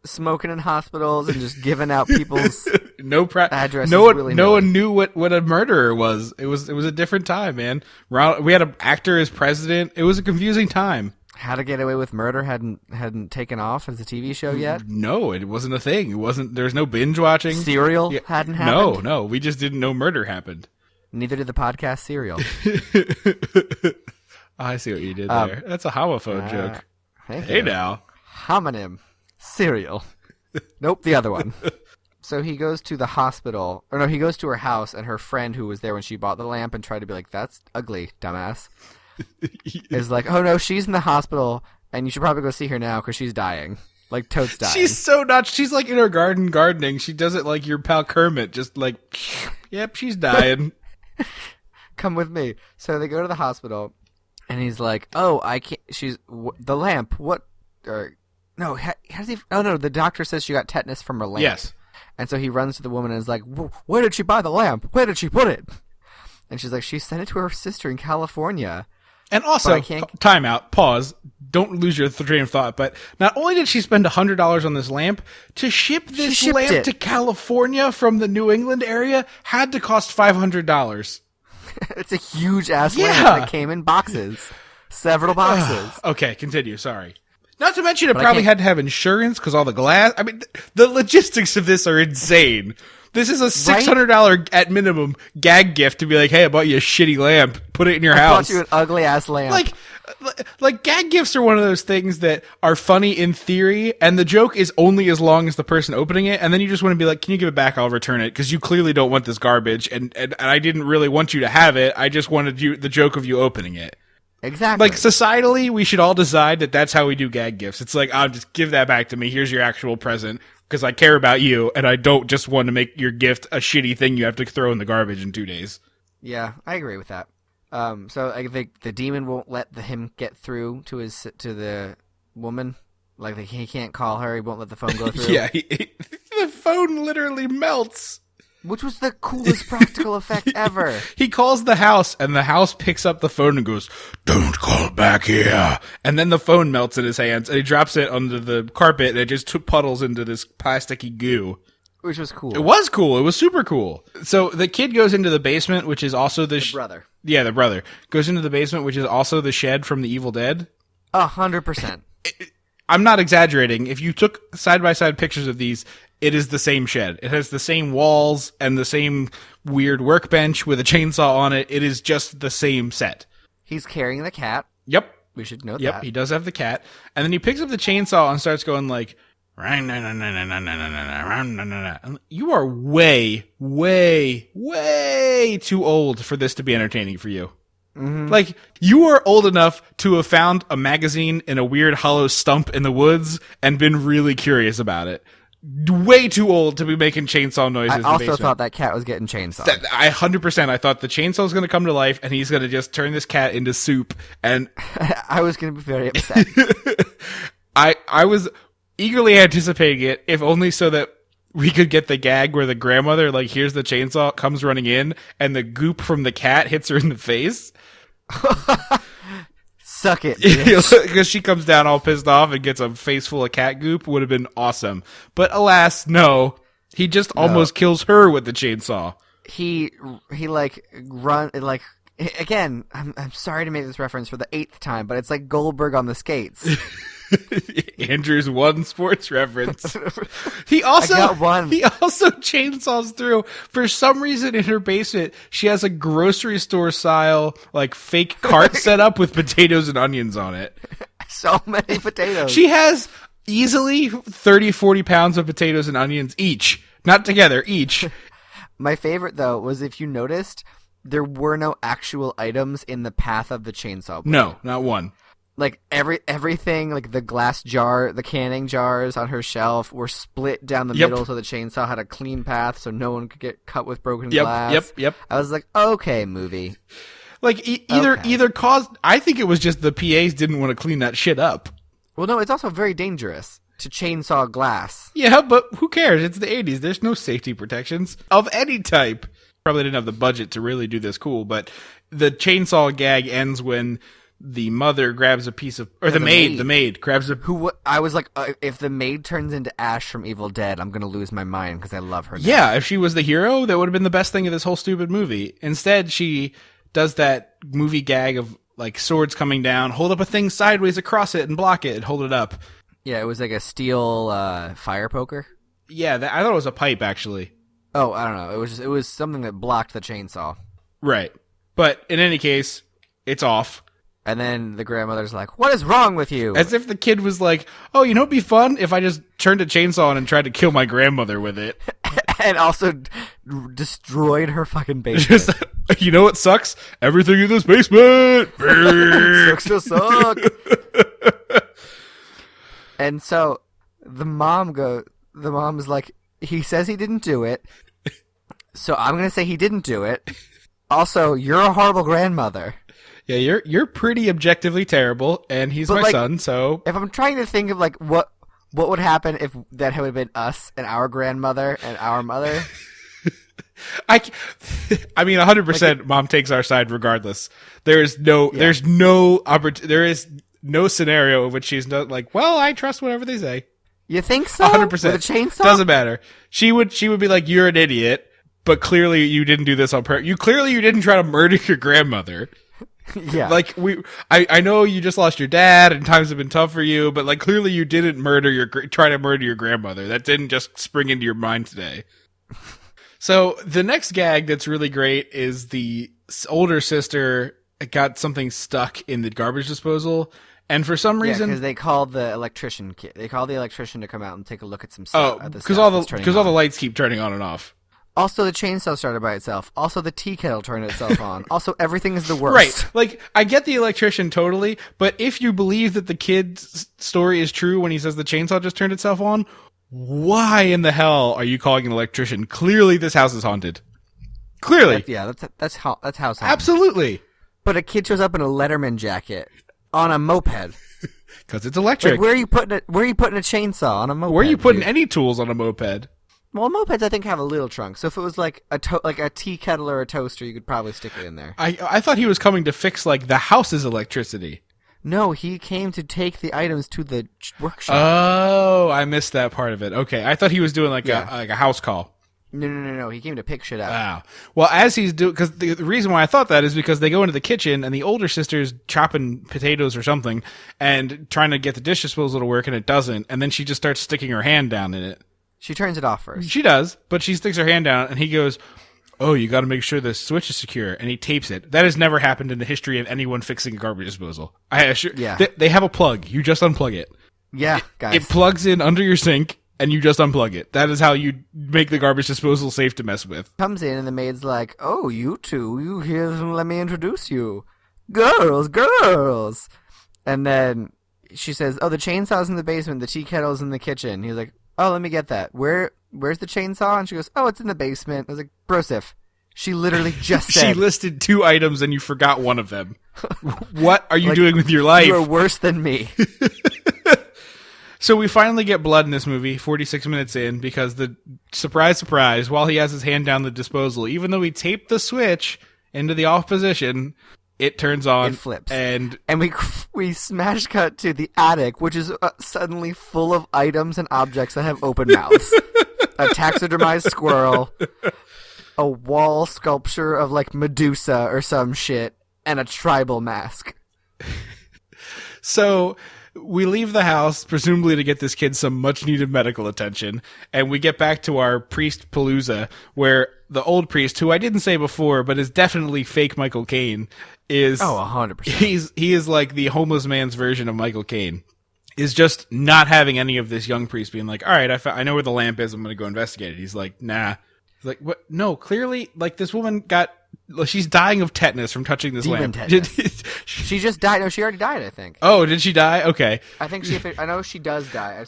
smoking in hospitals and just giving out people's addresses. No one knew what a murderer was. It was a different time, man. We had an actor as president. It was a confusing time. How to Get Away with Murder hadn't taken off as a TV show yet? No, it wasn't a thing. There's no binge watching. Serial hadn't happened? No, we just didn't know murder happened. Neither did the podcast Serial. I see what you did there. That's a homophone joke. Hey now. Homonym. Serial. Nope, the other one. So he goes to the hospital. Or no, he goes to her house, and her friend who was there when she bought the lamp and tried to be like, that's ugly, dumbass, is like, oh no, she's in the hospital, and you should probably go see her now because she's dying. Like, Toad's dying. She's so nuts. She's like in her garden gardening. She does it like your pal Kermit. Just like, yep, she's dying. Come with me. So they go to the hospital, and he's like, oh, I can't, the lamp, what, no, how does he, oh no, the doctor says she got tetanus from her lamp. Yes. And so he runs to the woman and is like, where did she buy the lamp? Where did she put it? And she's like, she sent it to her sister in California. And also, time out, pause, don't lose your train of thought, but not only did she spend $100 on this lamp, to ship this lamp to California from the New England area had to cost $500. It's a huge-ass lamp that came in boxes. Several boxes. Okay, continue, sorry. Not to mention it probably had to have insurance because all the glass. I mean, the logistics of this are insane. This is a $600 at minimum gag gift to be like, hey, I bought you a shitty lamp. Put it in your house. I bought you an ugly-ass lamp. Like gag gifts are one of those things that are funny in theory, and the joke is only as long as the person opening it, and then you just want to be like, can you give it back? I'll return it, because you clearly don't want this garbage, and I didn't really want you to have it. I just wanted the joke of you opening it. Exactly. Like, societally, we should all decide that that's how we do gag gifts. It's like, I'll just give that back to me. Here's your actual present, because I care about you, and I don't just want to make your gift a shitty thing you have to throw in the garbage in 2 days. Yeah, I agree with that. So I think the demon won't let him get through to the woman. Like, he can't call her. He won't let the phone go through. Yeah, the phone literally melts. Which was the coolest practical effect ever. He calls the house, and the house picks up the phone and goes, "Don't call back here." And then the phone melts in his hands, and he drops it onto the carpet, and it just puddles into this plasticky goo. Which was cool. It was cool. It was super cool. So the kid goes into the basement, which is also the brother. Yeah, the brother goes into the basement, which is also the shed from the Evil Dead. 100%. I'm not exaggerating. If you took side-by-side pictures of these, it is the same shed. It has the same walls and the same weird workbench with a chainsaw on it. It is just the same set. He's carrying the cat. Yep. We should note that. Yep, he does have the cat. And then he picks up the chainsaw and starts going like, you are way, way, way too old for this to be entertaining for you. Like, you are old enough to have found a magazine in a weird hollow stump in the woods and been really curious about it. Way too old to be making chainsaw noises in the I also basement. thought that cat was getting chainsawed. 100%. I thought the chainsaw was going to come to life and he's going to just turn this cat into soup. And I was going to be very upset. I was eagerly anticipating it, if only so that we could get the gag where the grandmother, like, hears the chainsaw, comes running in, and the goop from the cat hits her in the face. Suck it, bitch. Because she comes down all pissed off and gets a face full of cat goop. Would have been awesome. But alas, no. He just almost kills her with the chainsaw. He like run like again. I'm sorry to make this reference for the 8th time, but it's like Goldberg on the skates. Andrew's one sports reference. He also chainsaws through. For some reason in her basement, she has a grocery store style, like, fake cart set up with potatoes and onions on it. So many potatoes. She has easily 30, 40 pounds of potatoes and onions each. Not together, each. My favorite, though, was if you noticed, there were no actual items in the path of the chainsaw blade. No, not one. Like, everything, like the glass jar, the canning jars on her shelf were split down the middle so the chainsaw had a clean path so no one could get cut with broken glass. Yep. I was like, okay, movie. Like, either caused... I think it was just the PAs didn't want to clean that shit up. Well, no, it's also very dangerous to chainsaw glass. Yeah, but who cares? It's the 80s. There's no safety protections of any type. Probably didn't have the budget to really do this cool, but the chainsaw gag ends when the mother grabs a piece of... Or the maid grabs a... I was like, if the maid turns into Ash from Evil Dead, I'm going to lose my mind because I love her now. Yeah, if she was the hero, that would have been the best thing of this whole stupid movie. Instead, she does that movie gag of, like, swords coming down, hold up a thing sideways across it and block it and hold it up. Yeah, it was like a steel fire poker. Yeah, I thought it was a pipe, actually. Oh, I don't know. It was something that blocked the chainsaw. Right. But in any case, it's off. And then the grandmother's like, what is wrong with you? As if the kid was like, oh, you know what'd be fun? If I just turned a chainsaw on and tried to kill my grandmother with it. And also destroyed her fucking basement. You know what sucks? Everything in this basement! Sucks to suck! And so the mom's like, he says he didn't do it, so I'm going to say he didn't do it. Also, you're a horrible grandmother. Yeah, you're pretty objectively terrible, and he's my son, so... If I'm trying to think of, like, what would happen if that had been us and our grandmother and our mother... I mean, 100% Mom takes our side regardless. There is no scenario in which she's not like, well, I trust whatever they say. You think so? 100%. With a chainsaw? Doesn't matter. She would be like, you're an idiot, but clearly you didn't do this on purpose. You didn't try to murder your grandmother. Yeah. Like, I know you just lost your dad and times have been tough for you, but, like, clearly you didn't try to murder your grandmother. That didn't just spring into your mind today. So the next gag that's really great is the older sister got something stuck in the garbage disposal, and for some reason, because they called the electrician kid. They called the electrician to come out and take a look at some stuff. Oh, because all the lights keep turning on and off. Also, the chainsaw started by itself. Also, the tea kettle turned itself on. Also, everything is the worst. Right. Like, I get the electrician totally, but if you believe that the kid's story is true when he says the chainsaw just turned itself on, why in the hell are you calling an electrician? Clearly, this house is haunted. Clearly. That's house haunted. Absolutely. But a kid shows up in a Letterman jacket on a moped. Because it's electric. Like, where are you putting a chainsaw on a moped? Where are you putting any tools on a moped? Well, mopeds I think have a little trunk, so if it was like a tea kettle or a toaster, you could probably stick it in there. I thought he was coming to fix, like, the house's electricity. No, he came to take the items to the workshop. Oh, I missed that part of it. Okay, I thought he was doing a house call. No. He came to pick shit up. Wow. Well, as he's doing, because the reason why I thought that is because they go into the kitchen and the older sister's chopping potatoes or something and trying to get the dish disposal to work, and it doesn't. And then she just starts sticking her hand down in it. She turns it off first. She does, but she sticks her hand down, and he goes, oh, you got to make sure the switch is secure, and he tapes it. That has never happened in the history of anyone fixing a garbage disposal. They have a plug. You just unplug it. Yeah, guys. It plugs in under your sink, and you just unplug it. That is how you make the garbage disposal safe to mess with. Comes in, and the maid's like, oh, you two, you here, let me introduce you. girls. And then she says, oh, the chainsaw's in the basement, the tea kettle's in the kitchen. He's like, oh, let me get that. Where's the chainsaw? And she goes, oh, it's in the basement. I was like, Brosif, she literally just said. She listed 2 items and you forgot one of them. What are you doing with your life? You are worse than me. So we finally get blood in this movie, 46 minutes in, because surprise, while he has his hand down the disposal, even though he taped the switch into the off position, it turns on. It flips. And we smash cut to the attic, which is suddenly full of items and objects that have open mouths. A taxidermized squirrel, a wall sculpture of like Medusa or some shit, and a tribal mask. So we leave the house, presumably to get this kid some much-needed medical attention, and we get back to our priest palooza, where the old priest, who I didn't say before, but is definitely fake Michael Caine, is... Oh, 100%. He is like the homeless man's version of Michael Caine, is just not having any of this young priest being like, all right, I know where the lamp is, I'm going to go investigate it. He's like, nah. He's like, what? No, clearly, like, this woman she's dying of tetanus from touching this Demon lamp. tetanus. She just died. No, she already died, I think. Oh, did she die? Okay. I think I know she does die.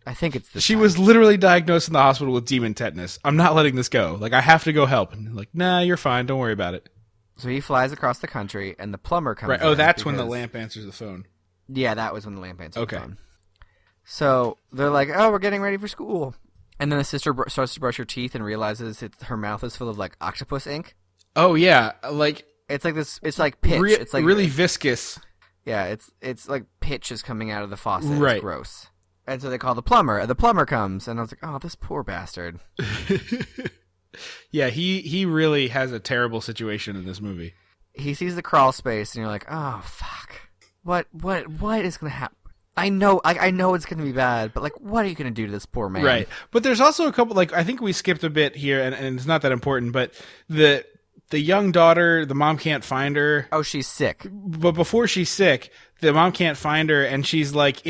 I think it's this She time. was literally diagnosed in the hospital with demon tetanus. I'm not letting this go. Like, I have to go help. And like, nah, you're fine. Don't worry about it. So he flies across the country, and the plumber comes Right. in Oh, that's when the because- lamp answers the phone. Yeah, that was when the lamp answered Okay. the phone. So they're like, oh, we're getting ready for school. And then the sister starts to brush her teeth and realizes her mouth is full of, like, octopus ink. Oh, yeah. Like, It's like this. It's like pitch. It's like really viscous. Yeah, it's like pitch is coming out of the faucet. Right. It's gross. And so they call the plumber. And the plumber comes, and I was like, oh, this poor bastard. Yeah, he really has a terrible situation in this movie. He sees the crawl space, and you're like, oh, fuck. What is going to happen? I know it's going to be bad, but, like, what are you going to do to this poor man? Right. But there's also a couple, like, I think we skipped a bit here, and it's not that important, but the young daughter, the mom can't find her. Oh, she's sick. But before she's sick, the mom can't find her, and she's, like,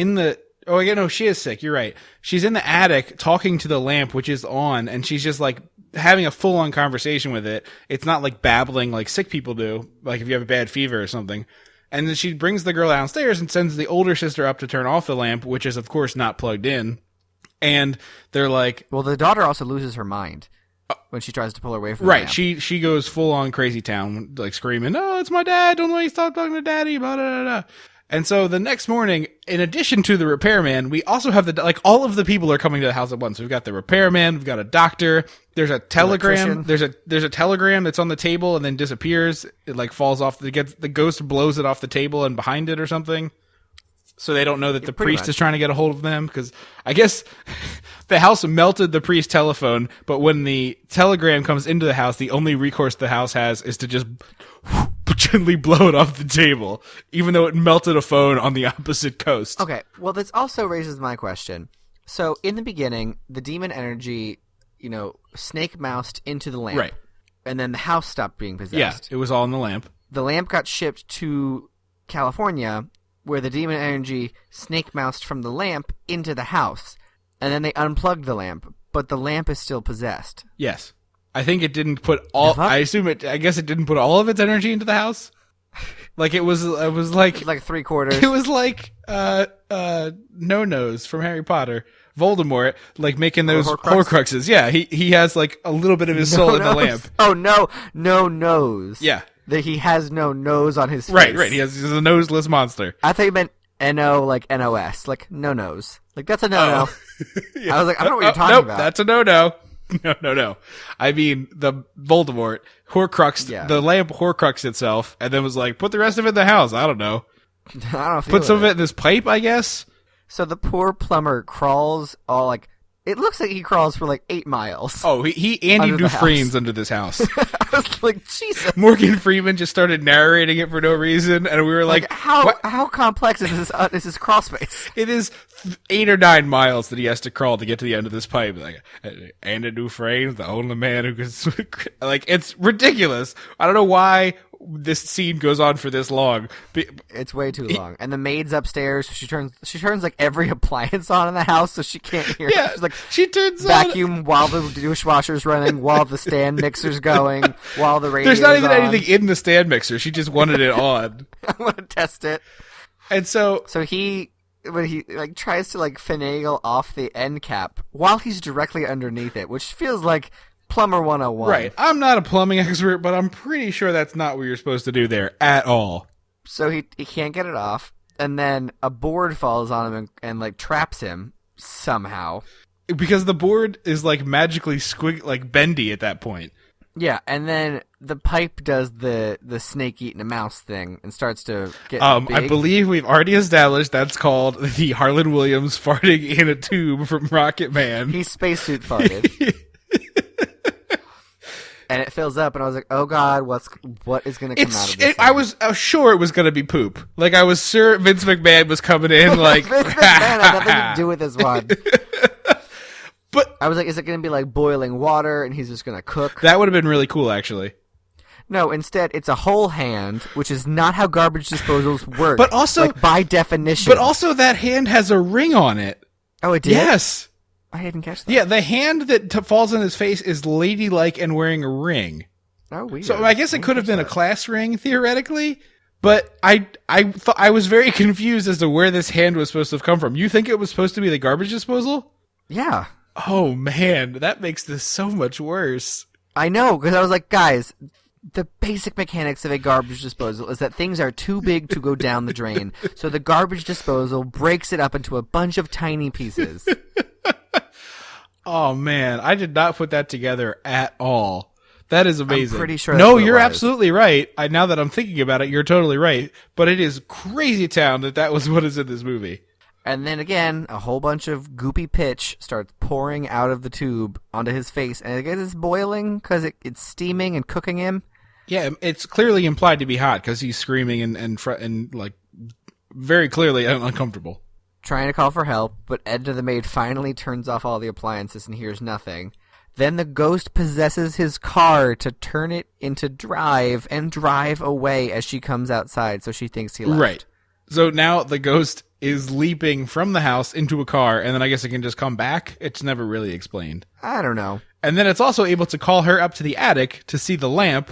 oh, yeah, no, she is sick. You're right. She's in the attic talking to the lamp, which is on, and she's just, like, having a full-on conversation with it. It's not, like, babbling like sick people do, like if you have a bad fever or something. And then she brings the girl downstairs and sends the older sister up to turn off the lamp, which is, of course, not plugged in. And they're like... Well, the daughter also loses her mind when she tries to pull her away from right, the lamp. she goes full-on crazy town, like, screaming, oh, it's my dad, don't let me stop talking to daddy, blah, blah, blah, blah. And so the next morning, in addition to the repairman, we also have all of the people are coming to the house at once. We've got the repairman, we've got a doctor, there's a telegram, there's a telegram that's on the table and then disappears. It like falls off, the ghost blows it off the table and behind it or something. So they don't know that the priest is trying to get a hold of them, because I guess the house melted the priest's telephone, but when the telegram comes into the house, the only recourse the house has is to just gently blow it off the table, even though it melted a phone on the opposite coast. Okay, well, this also raises my question. So, in the beginning, the demon energy, snake-moused into the lamp. Right. And then the house stopped being possessed. Yeah, it was all in the lamp. The lamp got shipped to California, where the demon energy snake-moused from the lamp into the house. And then they unplugged the lamp, but the lamp is still possessed. Yes. I think it didn't put all... I guess it didn't put all of its energy into the house. Like, it was like... Like 3/4. It was like, No-Nose from Harry Potter. Voldemort, like, making those Horcruxes. Yeah, he has, like, a little bit of his soul in the lamp. Oh, no nose. Yeah. That he has no nose on his face. Right. He's a noseless monster. I thought you meant N-O, like N-O-S. Like, no nose. Like, that's a no-no. Yeah. I was like, I don't know what you're talking about. That's a no-no. No. I mean, the Voldemort Horcrux, the lamp Horcrux itself, and then was like, put the rest of it in the house. I don't know. Put some of it in this pipe, I guess. So the poor plumber crawls all like... It looks like he crawls for like 8 miles. Oh, he Andy Dufresne's under this house. I was like, Jesus. Morgan Freeman just started narrating it for no reason, and we were like how complex is this crawl space? It is 8 or 9 miles that he has to crawl to get to the end of this pipe. Like, Andy Dufresne, the only man who can... Like, it's ridiculous. I don't know why this scene goes on for this long. It's way too long. And the maid's upstairs. She turns like every appliance on in the house so she can't hear. Yeah, She's like, she turns vacuum while the dishwasher's running, while the stand mixer's going, while the radio's There's not even on. anything in the stand mixer. She just wanted it on. I want to test it. And so when he like tries to like finagle off the end cap while he's directly underneath it, which feels like Plumber 101. Right. I'm not a plumbing expert, but I'm pretty sure that's not what you're supposed to do there at all. So he can't get it off, and then a board falls on him and like traps him somehow. Because the board is like magically like bendy at that point. Yeah, and then the pipe does the snake eating a mouse thing and starts to get big. I believe we've already established that's called the Harlan Williams farting in a tube from Rocket Man. He spacesuit farted. And it fills up, and I was like, "Oh God, what is going to come out of this?" I was sure it was going to be poop. Like I was sure Vince McMahon was coming in. Like Vince McMahon had nothing to do with this one. But I was like, "Is it going to be like boiling water, and he's just going to cook?" That would have been really cool, actually. No, instead, it's a whole hand, which is not how garbage disposals work. But also, like, by definition. But also, that hand has a ring on it. Oh, it did? Yes. I didn't catch that. Yeah, the hand that falls on his face is ladylike and wearing a ring. Oh, weird. So I guess it could have been a class ring, theoretically. But I was very confused as to where this hand was supposed to have come from. You think it was supposed to be the garbage disposal? Yeah. Oh, man, that makes this so much worse. I know, because I was like, guys, the basic mechanics of a garbage disposal is that things are too big to go down the drain. So the garbage disposal breaks it up into a bunch of tiny pieces. Oh, man, I did not put that together at all. That is amazing. I'm pretty sure No, that's you're what it was. absolutely right. Now that I'm thinking about it, you're totally right. But it is crazy town that was what is in this movie. And then again, a whole bunch of goopy pitch starts pouring out of the tube onto his face. And I guess it's boiling because it's steaming and cooking him. Yeah, it's clearly implied to be hot because he's screaming and like very clearly uncomfortable. Trying to call for help, but Edna the maid finally turns off all the appliances and hears nothing. Then the ghost possesses his car to turn it into drive and drive away as she comes outside, so she thinks he left. Right. So now the ghost is leaping from the house into a car, and then I guess it can just come back. It's never really explained. I don't know. And then it's also able to call her up to the attic to see the lamp,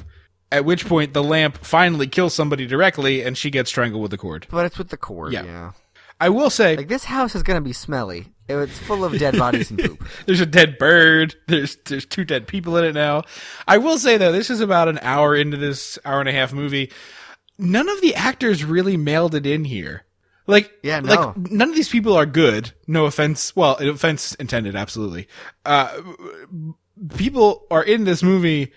at which point the lamp finally kills somebody directly, and she gets strangled with the cord. But it's with the cord, Yeah. yeah. I will say... Like, this house is going to be smelly. It's full of dead bodies and poop. There's a dead bird. There's 2 dead people in it now. I will say, though, this is about an hour into this hour-and-a-half movie. None of the actors really mailed it in here. Like, Yeah, no. like none of these people are good. No offense. Well, offense intended, absolutely. People are in this movie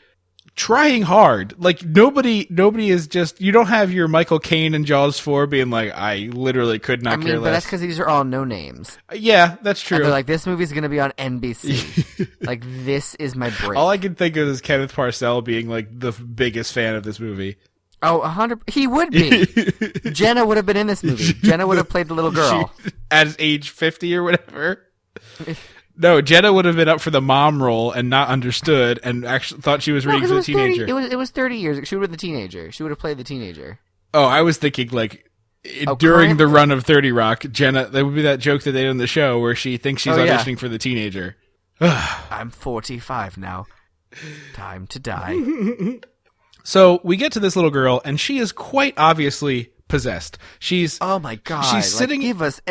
trying hard. Like, nobody is just... You don't have your Michael Caine and Jaws 4 being like, I literally could not care but less. that's because these are all no names. Yeah, that's true. And they're like, this movie's going to be on NBC. Like, this is my break. All I can think of is Kenneth Parcell being like the biggest fan of this movie. Oh, 100. He would be. Jenna would have been in this movie. Jenna would have played the little girl. At age 50 or whatever. No, Jenna would have been up for the mom role and not understood and actually thought she was reading for the teenager. It was 30 years. She would have been the teenager. She would have played the teenager. Oh, I was thinking like during current? the run of 30 Rock, Jenna, that would be that joke that they did on the show where she thinks she's auditioning for the teenager. I'm 45 now. Time to die. So we get to this little girl, and she is quite obviously possessed. She's Oh my god. She's sitting. Give us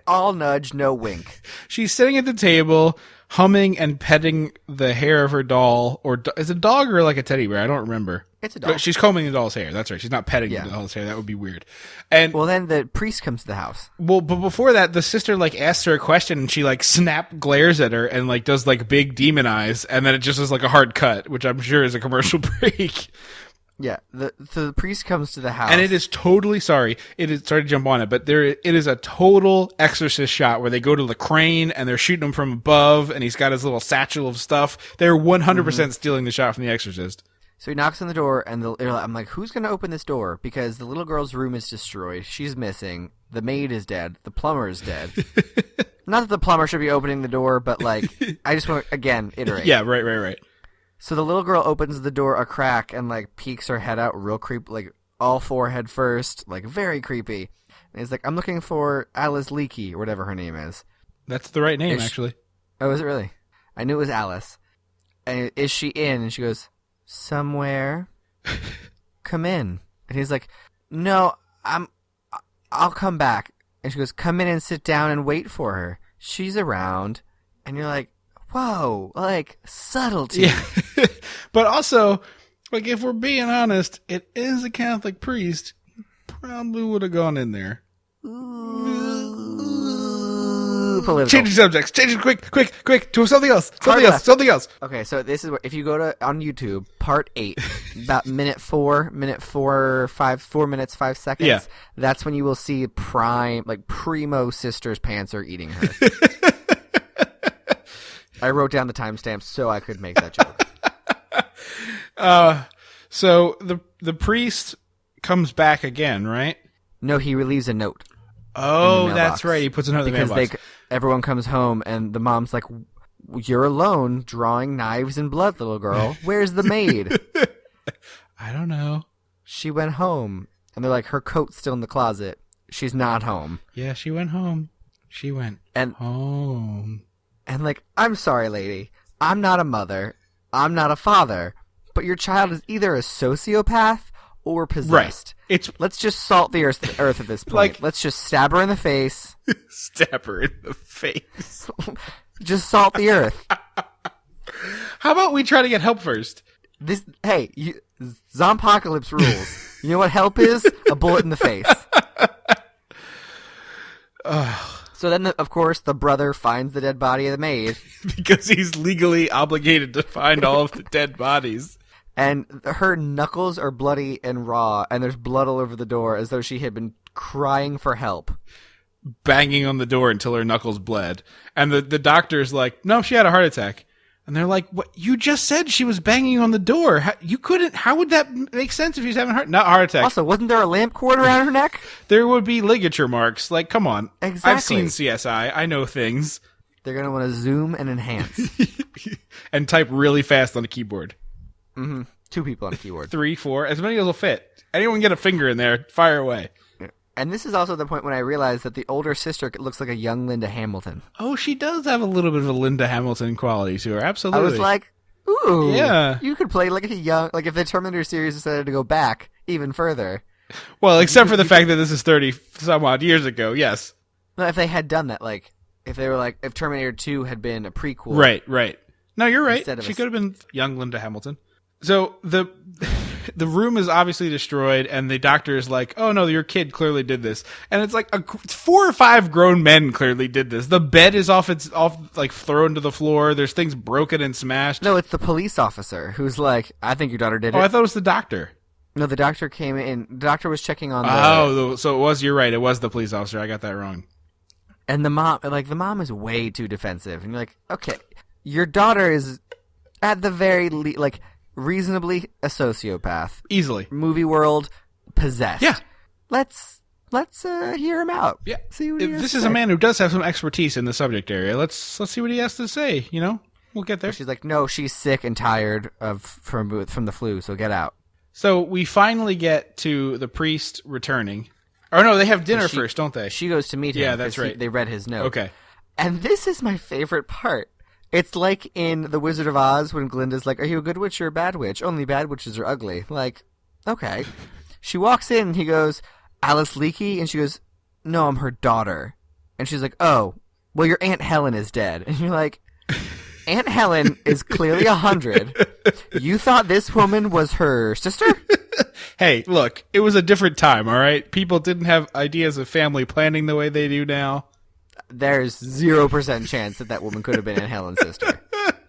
all nudge, no wink. She's sitting at the table, humming and petting the hair of her doll, or is it a dog or like a teddy bear? I don't remember. It's a doll. She's combing the doll's hair. That's right. She's not petting the doll's hair. That would be weird. And Well, then the priest comes to the house. well, but before that, the sister like asks her a question, and she like snap glares at her and like does like big demon eyes, and then it just is like a hard cut, which I'm sure is a commercial break. Yeah, the priest comes to the house. And it is totally sorry to jump on it, but it is a total Exorcist shot where they go to the crane and they're shooting him from above, and he's got his little satchel of stuff. They're 100% stealing the shot from the Exorcist. So he knocks on the door, and I'm like, who's going to open this door? Because the little girl's room is destroyed. She's missing. The maid is dead. The plumber is dead. Not that the plumber should be opening the door, but like, I just want to, again, iterate. Yeah, right. So the little girl opens the door a crack and, like, peeks her head out real like, all four head first, like, very creepy. And he's like, I'm looking for Alice Leakey, or whatever her name is. That's the right name, actually. Oh, is it really? I knew it was Alice. And is she in? And she goes, somewhere. Come in. And he's like, no, I'll come back. And she goes, come in and sit down and wait for her. She's around. And you're like, whoa, like, subtlety. Yeah. But also, like, if we're being honest, it is a Catholic priest. Probably would have gone in there. Ooh, political. Changing subjects. Changing quick to something else. Something else. Okay, so this is where, if you go to on YouTube, part 8, about minute 4 minutes 5 seconds. Yeah. That's when you will see primo sister's pants are eating her. I wrote down the timestamp so I could make that joke. So the priest comes back again, right? No, he leaves a note. Oh, that's right. He puts a note in the mailbox. Because everyone comes home, and the mom's like, you're alone, drawing knives and blood, little girl. Where's the maid? I don't know. She went home. And they're like, her coat's still in the closet. She's not home. Yeah, she went home. She went home. And like, I'm sorry, lady. I'm not a mother. I'm not a father. But your child is either a sociopath or possessed. Right. Let's just salt the earth at this point. Like, let's just stab her in the face. Stab her in the face. Just salt the earth. How about we try to get help first? Zompocalypse rules. You know what help is? A bullet in the face. So then, of course, the brother finds the dead body of the maid. Because he's legally obligated to find all of the dead bodies. And her knuckles are bloody and raw, and there's blood all over the door as though she had been crying for help. Banging on the door until her knuckles bled. And the doctor's like, no, she had a heart attack. And they're like, what? You just said she was banging on the door. How would that make sense if she's having not heart attack? Also, wasn't there a lamp cord around her neck? There would be ligature marks. Like, come on. Exactly. I've seen CSI. I know things. They're going to want to zoom and enhance. And type really fast on a keyboard. Mm-hmm. 2 people on a keyboard. 3, 4, as many as will fit. Anyone get a finger in there, fire away. And this is also the point when I realized that the older sister looks like a young Linda Hamilton. Oh, she does have a little bit of a Linda Hamilton quality to her. Absolutely. I was like, ooh. Yeah. You could play like a young, like if the Terminator series decided to go back even further. Well, except for the fact that this is 30 some odd years ago, yes. No, if they had done that, like, if they were like, if Terminator 2 had been a prequel. Right. No, you're right. She could have been young Linda Hamilton. So the room is obviously destroyed, and the doctor is like, oh no, your kid clearly did this. And it's like 4 or 5 grown men clearly did this. The bed is off like thrown to the floor. There's things broken and smashed. No, it's the police officer who's like, I think your daughter did it. Oh, I thought it was the doctor. No, the doctor came in. The doctor was checking on so it was, you're right. It was the police officer. I got that wrong. And the mom is way too defensive. And you're like, okay, your daughter is at the very least, like, reasonably a sociopath. Easily. Movie world, possessed. Yeah. Let's hear him out. Yeah. See what he has This to is say. a man who does have some expertise in the subject area. Let's see what he has to say, you know? We'll get there. She's like, no, she's sick and tired from the flu, so get out. So we finally get to the priest returning. Or no, they have dinner first, don't they? She goes to meet him. Yeah, that's right. They read his note. Okay. And this is my favorite part. It's like in The Wizard of Oz when Glinda's like, are you a good witch or a bad witch? Only bad witches are ugly. Like, okay. She walks in and he goes, Alice Leakey? And she goes, no, I'm her daughter. And she's like, oh, well, your Aunt Helen is dead. And you're like, Aunt Helen is clearly 100. You thought this woman was her sister? Hey, look, it was a different time, all right? People didn't have ideas of family planning the way they do now. There's 0% chance that woman could have been Aunt Helen's sister. And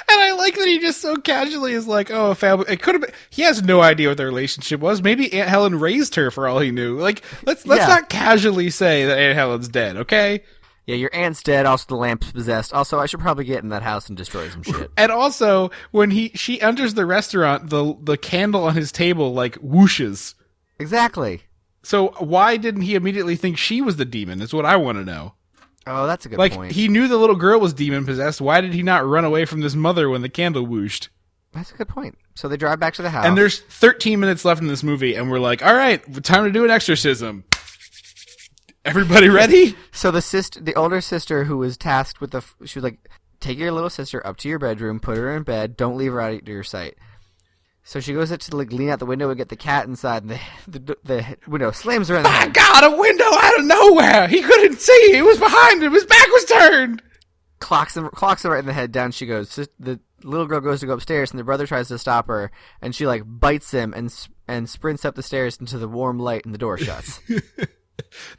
I like that he just so casually is like, oh, a family. It could have been. He has no idea what their relationship was. Maybe Aunt Helen raised her for all he knew. Like, let's not casually say that Aunt Helen's dead, okay? Yeah, your aunt's dead. Also, the lamp's possessed. Also, I should probably get in that house and destroy some shit. And also, when she enters the restaurant, the candle on his table like whooshes. Exactly. So why didn't he immediately think she was the demon? Is what I want to know. Oh, that's a good point. Like, he knew the little girl was demon-possessed. Why did he not run away from this mother when the candle whooshed? That's a good point. So they drive back to the house. And there's 13 minutes left in this movie, and we're like, all right, time to do an exorcism. Everybody ready? So the older sister who was tasked with she was like, take your little sister up to your bedroom, put her in bed, don't leave her out of your sight. So she goes up to like lean out the window and get the cat inside, and the window slams her in the My head. God, a window out of nowhere! He couldn't see! It was behind him! His back was turned! Clocks him right in the head. Down she goes. The little girl goes to go upstairs, and the brother tries to stop her, and she like bites him and sprints up the stairs into the warm light, and the door shuts.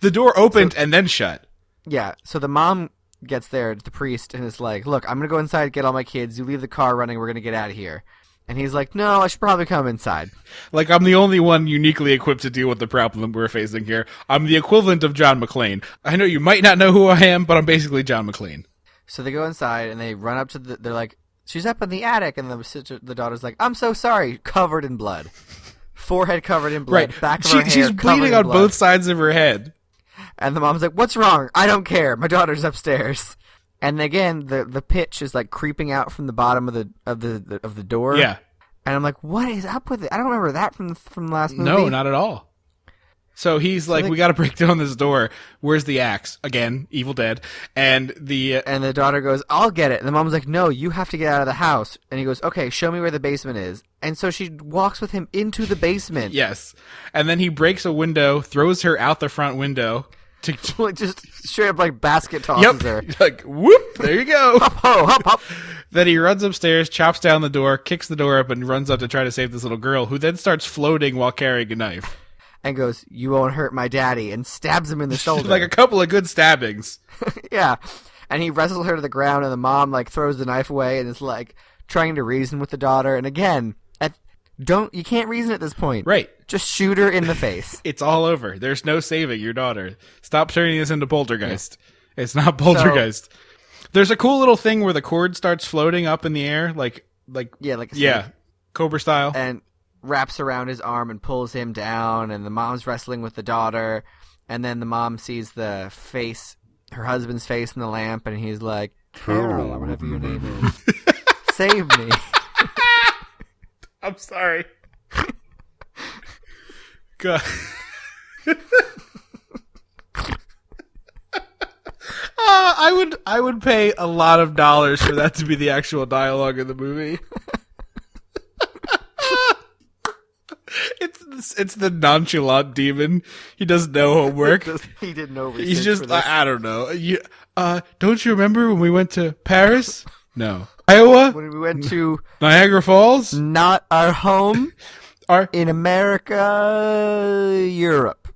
The door opened and then shut. Yeah, so the mom gets there, the priest, and is like, look, I'm going to go inside, get all my kids. You leave the car running. We're going to get out of here. And he's like, no, I should probably come inside. Like, I'm the only one uniquely equipped to deal with the problem we're facing here. I'm the equivalent of John McClane. I know you might not know who I am, but I'm basically John McClane. So they go inside, and they run up to they're like, she's up in the attic. And the daughter's like, I'm so sorry, covered in blood. Forehead covered in blood. Right. Back of her hair She's covered bleeding in on blood. both sides of her head. And the mom's like, what's wrong? I don't care. My daughter's upstairs. And again, the pitch is like creeping out from the bottom of the door. Yeah. And I'm like, what is up with it? I don't remember that from the last movie. No, not at all. So he's like, we got to break down this door. Where's the axe? Again, Evil Dead. And the daughter goes, I'll get it. And the mom's like, no, you have to get out of the house. And he goes, okay, show me where the basement is. And so she walks with him into the basement. Yes. And then he breaks a window, throws her out the front window. Like just straight up like basket tosses her. Like, whoop, there you go. Hop, ho, hop, hop. Then he runs upstairs, chops down the door, kicks the door up, and runs up to try to save this little girl, who then starts floating while carrying a knife. And goes, you won't hurt my daddy, and stabs him in the shoulder. Like a couple of good stabbings. Yeah. And he wrestles her to the ground, and the mom like throws the knife away and is like trying to reason with the daughter. And again, you can't reason at this point. Right. Just shoot her in the face. It's all over. There's no saving your daughter. Stop turning this into Poltergeist. Yeah. It's not Poltergeist. There's a cool little thing where the cord starts floating up in the air, like Cobra style, and wraps around his arm and pulls him down. And the mom's wrestling with the daughter, and then the mom sees the face, her husband's face in the lamp, and he's like, Carol, or whatever your name is, save me. I'm sorry. God. I would pay a lot of dollars for that to be the actual dialogue in the movie. It's the nonchalant demon. He doesn't know homework. He did no research. He's just for this. I don't know. Don't you remember when we went to Paris? No. Iowa? When we went to Niagara Falls? not our home in America, Europe.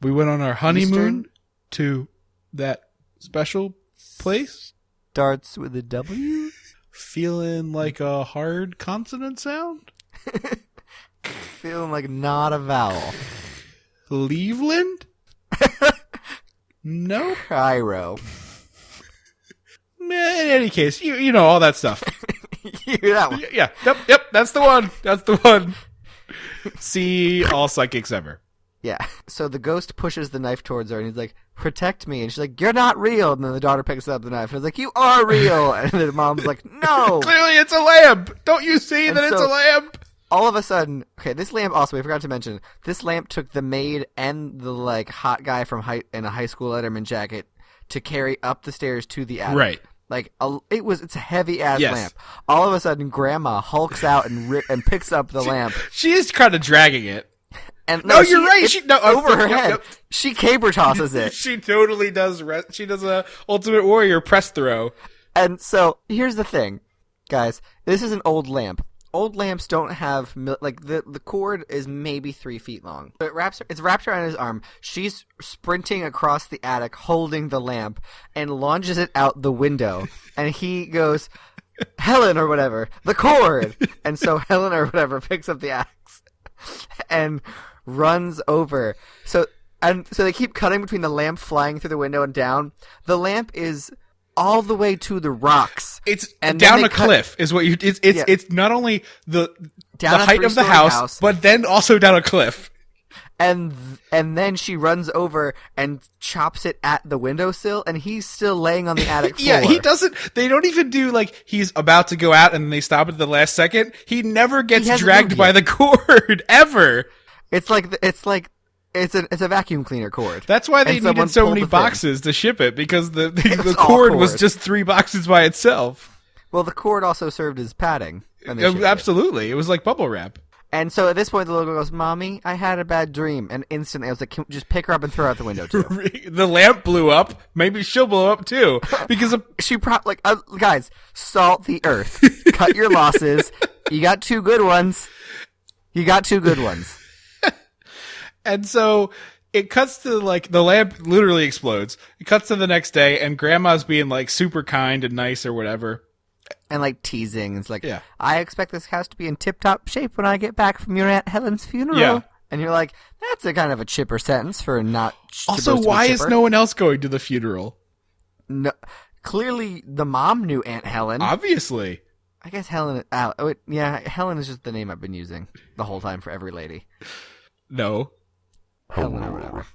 We went on our honeymoon Eastern? to that special place. Starts with a W. Feeling like a hard consonant sound? Feeling like not a vowel. Cleveland? No? Cairo. In any case, you know all that stuff. You hear that one? Yeah. Yep. That's the one. That's the one. See all psychics ever. Yeah. So the ghost pushes the knife towards her, and he's like, protect me. And she's like, you're not real. And then the daughter picks up the knife, and is like, you are real. And the mom's like, no. Clearly it's a lamp. Don't you see that it's a lamp? All of a sudden, okay, this lamp also, we forgot to mention, this lamp took the maid and the like hot guy from in a high school Letterman jacket to carry up the stairs to the attic. Right. Like it's a heavy ass Yes. lamp. All of a sudden, Grandma hulks out and picks up the lamp. She is kind of dragging it. And No, you're right. it's over her head. She caber tosses it. She totally does. She does a Ultimate Warrior press throw. And so here's the thing, guys. This is an old lamp. Old lamps don't have the cord is maybe 3 feet long. So it's wrapped around his arm. She's sprinting across the attic, holding the lamp, and launches it out the window. And he goes, Helen or whatever, the cord. And so Helen or whatever picks up the axe and runs over. So they keep cutting between the lamp flying through the window and down. The lamp is all the way to the rocks. It's and down a cliff is what you. It's not only the height of the house, but then also down a cliff. and then she runs over and chops it at the windowsill, and he's still laying on the attic floor. Yeah, he doesn't. They don't even do like he's about to go out and they stop at the last second. He never gets dragged by the cord ever. It's a vacuum cleaner cord. That's why they needed so many boxes to ship it, because the cord was just 3 boxes by itself. Well, the cord also served as padding. Absolutely, it was like bubble wrap. And so at this point, the little girl goes, "Mommy, I had a bad dream." And instantly, I was like, "Just pick her up and throw her out the window too." The lamp blew up. Maybe she'll blow up too, because she probably guys, salt the earth, cut your losses. You got 2 good ones. And so it cuts to like the lamp literally explodes. It cuts to the next day, and Grandma's being like super kind and nice or whatever. And like teasing. It's like, yeah. I expect this house to be in tip-top shape when I get back from your Aunt Helen's funeral. Yeah. And you're like, that's a kind of a chipper sentence for not. Also, why is no one else going to the funeral? No, clearly the mom knew Aunt Helen. Obviously. I guess Helen. Helen is just the name I've been using the whole time for every lady. No. Helen or whatever.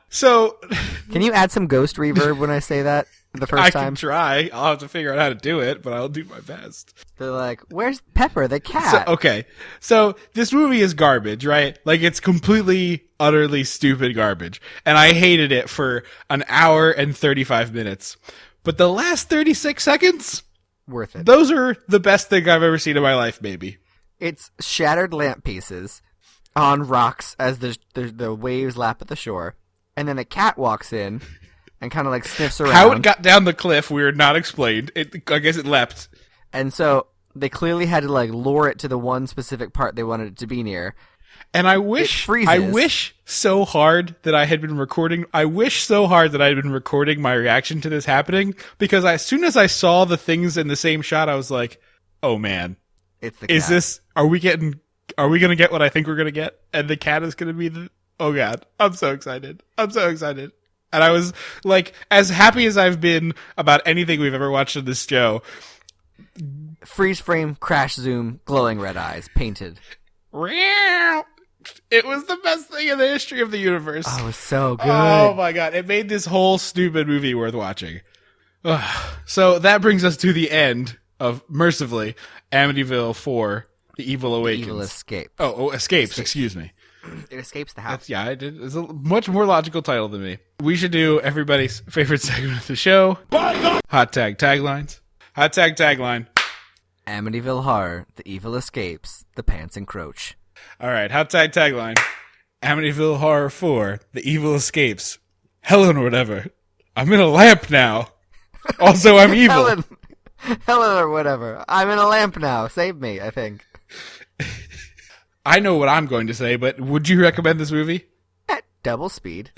So, can you add some ghost reverb when I say that the first time? I can try. I'll have to figure out how to do it, but I'll do my best. They're like, "Where's Pepper the cat?" So this movie is garbage, right? Like, it's completely, utterly stupid garbage. And I hated it for an hour and 35 minutes. But the last 36 seconds? Worth it. Those are the best thing I've ever seen in my life, maybe. It's shattered lamp pieces on rocks as the waves lap at the shore. And then a cat walks in and kind of like sniffs around. How it got down the cliff, we are not explained. I guess it leapt. And so they clearly had to like lure it to the one specific part they wanted it to be near. And I wish so hard that I had been recording. I wish so hard that I had been recording my reaction to this happening, because as soon as I saw the things in the same shot, I was like, "Oh man, it's the cat. Is this? Are we going to get what I think we're going to get? And the cat is going to be the." Oh God, I'm so excited. And I was like, as happy as I've been about anything we've ever watched on this show. Freeze frame, crash zoom, glowing red eyes, painted. It was the best thing in the history of the universe. Oh, it was so good. Oh my God, it made this whole stupid movie worth watching. So that brings us to the end of, mercifully, Amityville 4, The Evil Awakens. The Evil Escape. Escapes, excuse me. It escapes the house. It's a much more logical title than me. We should do everybody's favorite segment of the show. Hot tag taglines. Hot tag tagline. Amityville Horror, The Evil Escapes, The Pants Encroach. All right, hot tag tagline. Amityville Horror 4, The Evil Escapes. Helen or whatever. I'm in a lamp now. Also, I'm evil. Helen or whatever. I'm in a lamp now. Save me, I think. I know what I'm going to say, but would you recommend this movie? At double speed.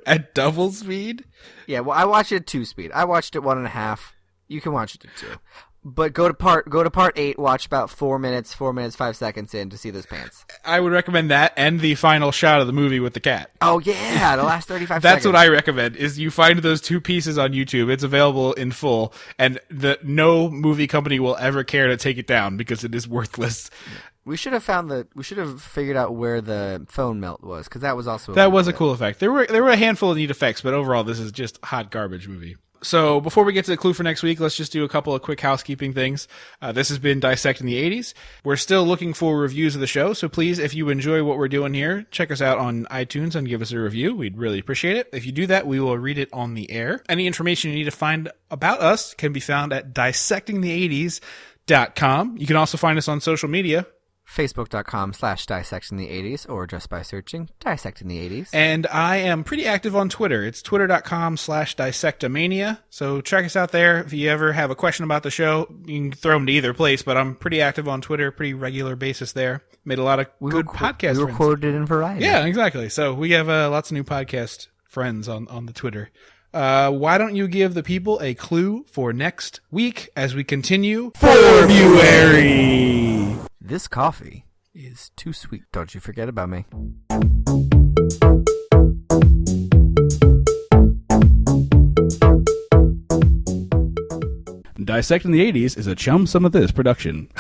At double speed? Yeah, well, I watched it at 2 speed. I watched it 1.5. You can watch it at 2. But go to part 8, watch about 4 minutes, 5 seconds in to see those pants. I would recommend that and the final shot of the movie with the cat. Oh, yeah, the last 35 That's seconds. what I recommend, is you find those 2 pieces on YouTube. It's available in full, and no movie company will ever care to take it down because it is worthless. We should have figured out where the phone melt was, because that was also a cool effect. There were a handful of neat effects, but overall this is just a hot garbage movie. So before we get to the clue for next week, let's just do a couple of quick housekeeping things. This has been Dissecting the 80s. We're still looking for reviews of the show, so please, if you enjoy what we're doing here, check us out on iTunes and give us a review. We'd really appreciate it. If you do that, we will read it on the air. Any information you need to find about us can be found at dissectingthe80s.com. You can also find us on social media. Facebook.com/dissectingthe80s or just by searching Dissecting the 80s. And I am pretty active on Twitter. It's twitter.com/dissectomania. So check us out there. If you ever have a question about the show, you can throw them to either place, but I'm pretty active on Twitter, pretty regular basis there. Made a lot of good podcasts. We were quoted in Variety. Yeah, exactly. So we have lots of new podcast friends on the Twitter. Why don't you give the people a clue for next week as we continue February? This coffee is too sweet. Don't you forget about me. Dissecting the 80s is a Chum Some of This production.